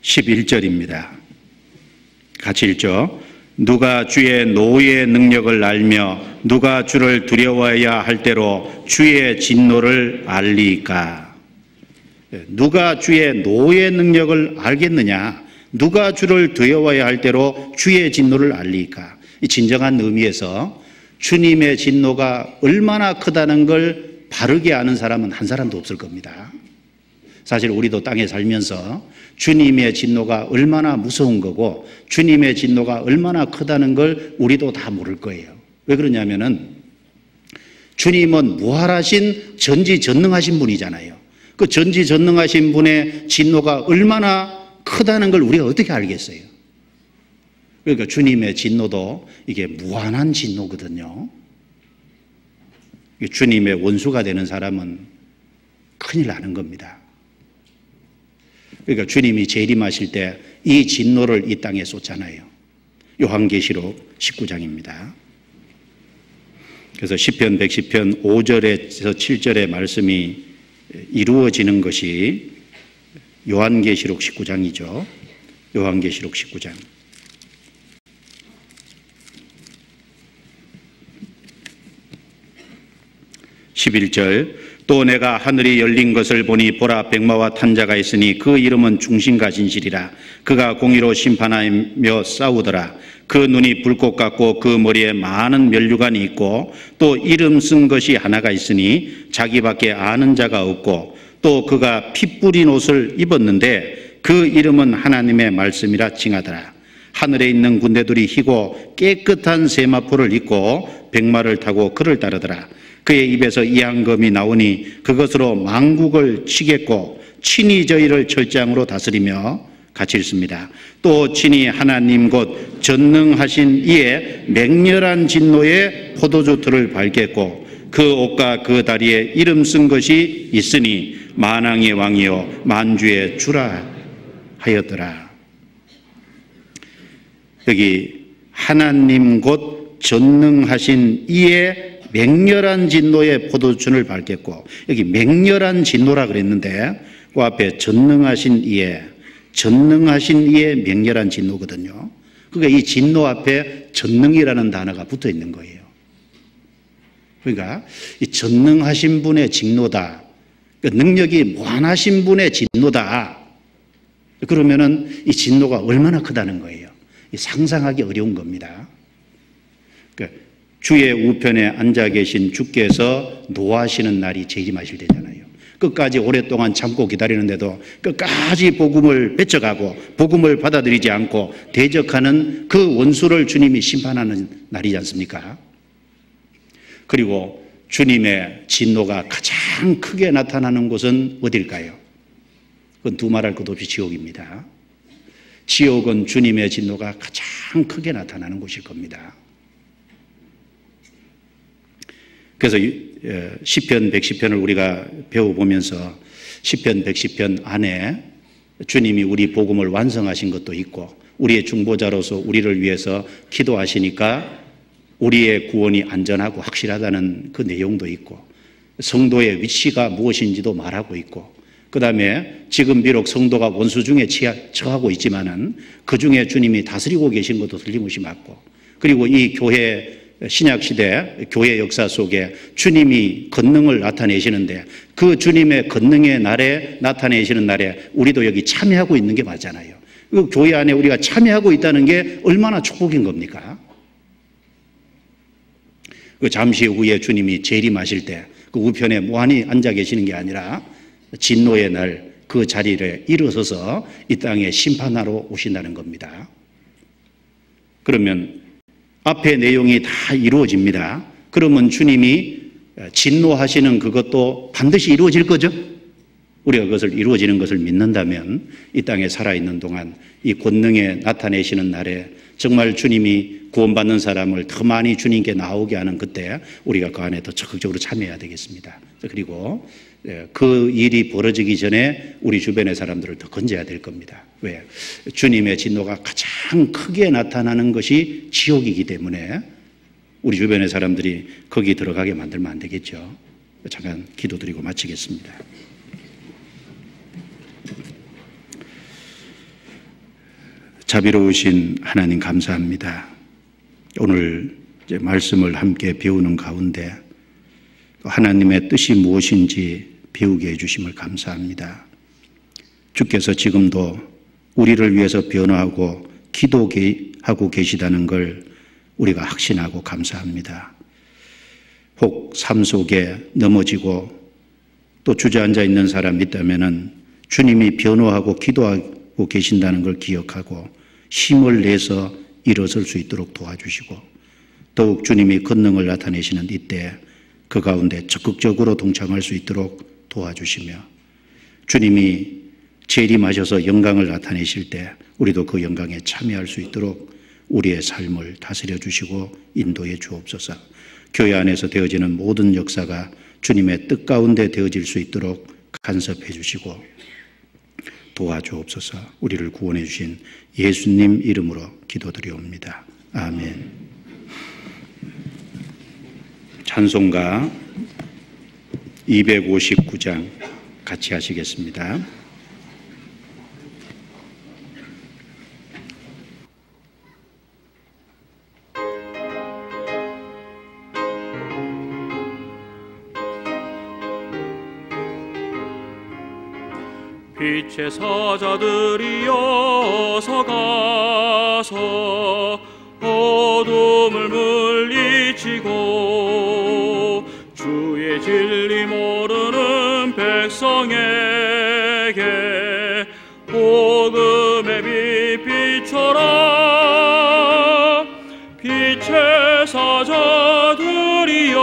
(11절입니다) 같이 읽죠. 누가 주의 노의 능력을 알며 누가 주를 두려워해야 할 대로 주의 진노를 알리까. 누가 주의 노의 능력을 알겠느냐? 누가 주를 두려워해야 할 대로 주의 진노를 알리까. 이 진정한 의미에서 주님의 진노가 얼마나 크다는 걸 바르게 아는 사람은 한 사람도 없을 겁니다. 사실 우리도 땅에 살면서 주님의 진노가 얼마나 무서운 거고 주님의 진노가 얼마나 크다는 걸 우리도 다 모를 거예요. 왜 그러냐면은 주님은 무한하신 전지전능하신 분이잖아요. 그 전지전능하신 분의 진노가 얼마나 크다는 걸 우리가 어떻게 알겠어요? 그러니까 주님의 진노도 이게 무한한 진노거든요. 주님의 원수가 되는 사람은 큰일 나는 겁니다. 그러니까 주님이 재림하실 때 이 진노를 이 땅에 쏟잖아요. 요한계시록 19장입니다. 그래서 시편 110편 5절에서 7절의 말씀이 이루어지는 것이 요한계시록 19장이죠. 요한계시록 19장. (11절) 또 내가 하늘이 열린 것을 보니 보라 백마와 탄 자가 있으니 그 이름은 중신과 진실이라. 그가 공의로 심판하며 싸우더라. 그 눈이 불꽃 같고 그 머리에 많은 면류관이 있고 또 이름 쓴 것이 하나가 있으니 자기밖에 아는 자가 없고 또 그가 피 뿌린 옷을 입었는데 그 이름은 하나님의 말씀이라 칭하더라. 하늘에 있는 군대들이 희고 깨끗한 세마포를 입고 백마를 타고 그를 따르더라. 그의 입에서 이항검이 나오니 그것으로 만국을 치겠고 친히 저희를 철장으로 다스리며 같이 읽습니다. 또 친히 하나님 곧 전능하신 이의 맹렬한 진노의 포도주 틀을 밟겠고 그 옷과 그 다리에 이름 쓴 것이 있으니 만왕의 왕이요 만주의 주라 하였더라. 여기 하나님 곧 전능하신 이의 맹렬한 진노의 포도주를 밟겠고, 여기 맹렬한 진노라 그랬는데 그 앞에 전능하신 이의 맹렬한 진노거든요. 그러니까 이 진노 앞에 전능이라는 단어가 붙어 있는 거예요. 그러니까 이 전능하신 분의 진노다, 능력이 무한하신 분의 진노다, 그러면은 이 진노가 얼마나 크다는 거예요. 상상하기 어려운 겁니다. 그러니까 주의 우편에 앉아 계신 주께서 노하시는 날이 재림하실 때잖아요. 끝까지 오랫동안 참고 기다리는데도 끝까지 복음을 뺏어가고 복음을 받아들이지 않고 대적하는 그 원수를 주님이 심판하는 날이지 않습니까? 그리고 주님의 진노가 가장 크게 나타나는 곳은 어딜까요? 그건 두말할 것 없이 지옥입니다. 지옥은 주님의 진노가 가장 크게 나타나는 곳일 겁니다. 그래서 시편 110편을 우리가 배워보면서 시편 110편 안에 주님이 우리 복음을 완성하신 것도 있고 우리의 중보자로서 우리를 위해서 기도하시니까 우리의 구원이 안전하고 확실하다는 그 내용도 있고 성도의 위치가 무엇인지도 말하고 있고 그 다음에 지금 비록 성도가 원수 중에 처하고 있지만은 그 중에 주님이 다스리고 계신 것도 틀림없이 맞고 그리고 이 교회 신약시대 교회 역사 속에 주님이 권능을 나타내시는데 그 주님의 권능의 날에 나타내시는 날에 우리도 여기 참여하고 있는 게 맞잖아요. 그 교회 안에 우리가 참여하고 있다는 게 얼마나 축복인 겁니까? 그 잠시 후에 주님이 재림하실 때 그 우편에 무한히 앉아 계시는 게 아니라 진노의 날 그 자리를 일어서서 이 땅에 심판하러 오신다는 겁니다. 그러면 앞의 내용이 다 이루어집니다. 그러면 주님이 진노하시는 그것도 반드시 이루어질 거죠? 우리가 그것을 이루어지는 것을 믿는다면 이 땅에 살아있는 동안 이 권능에 나타내시는 날에 정말 주님이 구원받는 사람을 더 많이 주님께 나오게 하는 그때 우리가 그 안에 더 적극적으로 참여해야 되겠습니다. 그리고 그 일이 벌어지기 전에 우리 주변의 사람들을 더 건져야 될 겁니다. 왜? 주님의 진노가 가장 크게 나타나는 것이 지옥이기 때문에 우리 주변의 사람들이 거기 들어가게 만들면 안 되겠죠. 잠깐 기도드리고 마치겠습니다. 자비로우신 하나님 감사합니다. 오늘 이제 말씀을 함께 배우는 가운데 하나님의 뜻이 무엇인지 배우게 해주심을 감사합니다. 주께서 지금도 우리를 위해서 변호하고 기도하고 계시다는 걸 우리가 확신하고 감사합니다. 혹 삶 속에 넘어지고 또 주저앉아 있는 사람이 있다면 주님이 변호하고 기도하고 계신다는 걸 기억하고 힘을 내서 일어설 수 있도록 도와주시고 더욱 주님이 권능을 나타내시는 이때 그 가운데 적극적으로 동참할 수 있도록 도와주시며 주님이 재림하셔서 영광을 나타내실 때 우리도 그 영광에 참여할 수 있도록 우리의 삶을 다스려 주시고 인도해 주옵소서. 교회 안에서 되어지는 모든 역사가 주님의 뜻 가운데 되어질 수 있도록 간섭해 주시고 도와주옵소서. 우리를 구원해 주신 예수님 이름으로 기도드리옵니다. 아멘. 찬송가 259장 같이 하시겠습니다. 빛의 사자들이여서 가서 어둠을 물리치고 주의 진리 모르는 백성에게 복음의 빛 비춰라. 빛의 사자들이여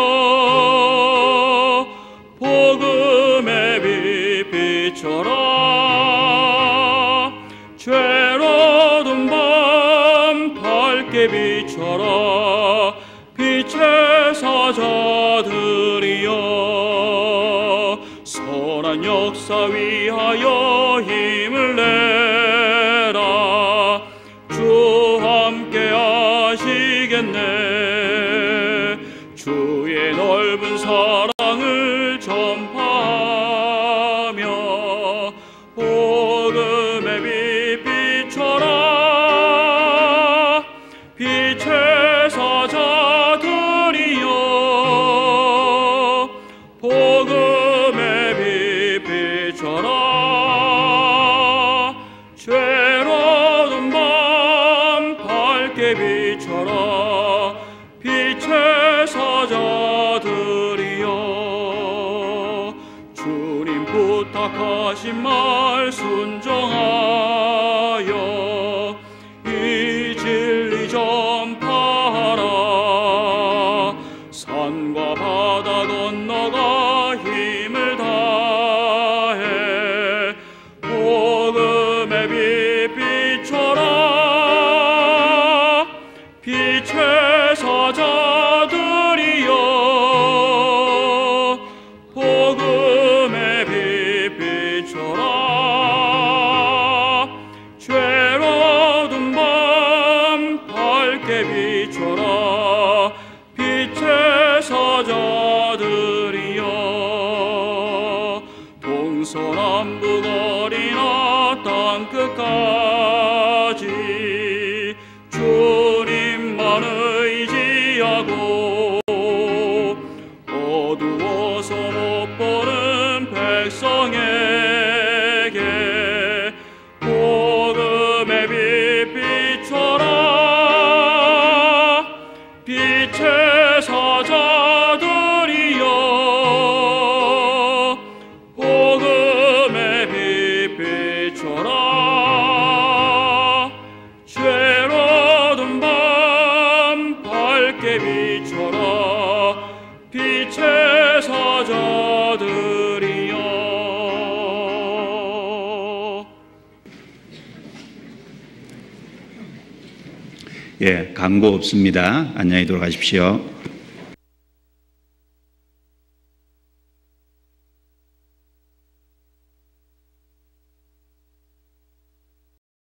복음의 빛 비춰라. 죄로운 밤 밝게 비춰라. 빛의 사자들이여 선한 역사 위하여 힘을 내라. 주 함께 하시겠네. 주의 넓은 사랑을 전파하며 복음의 빛 비춰라. 빛의 사자들이여 복음의 빛 비춰라. 죄로운 밤 밝게 비춰라. 빛의 사자들이여 주님 부탁하신 말 순종하여 이 진리 전파하라. 산과 바다 건너가 힘을 다해 복음의 빛 비춰라. 빛의 사자들이여 복음의 빛 비춰라. 죄로운 밤 밝게 비춰라. 빛의 사자들이여 동서남북 어리나 땅끝까지 주님만 의지하고 어두워서 못 보는 백성에게 복음의 빛 비춰라. 빛의 사자들이여 복음의 빛 비춰라. 죄로운 밤 밝게 비춰라. 빛의 사자들이여. 예, 광고 없습니다. 안녕히 돌아가십시오.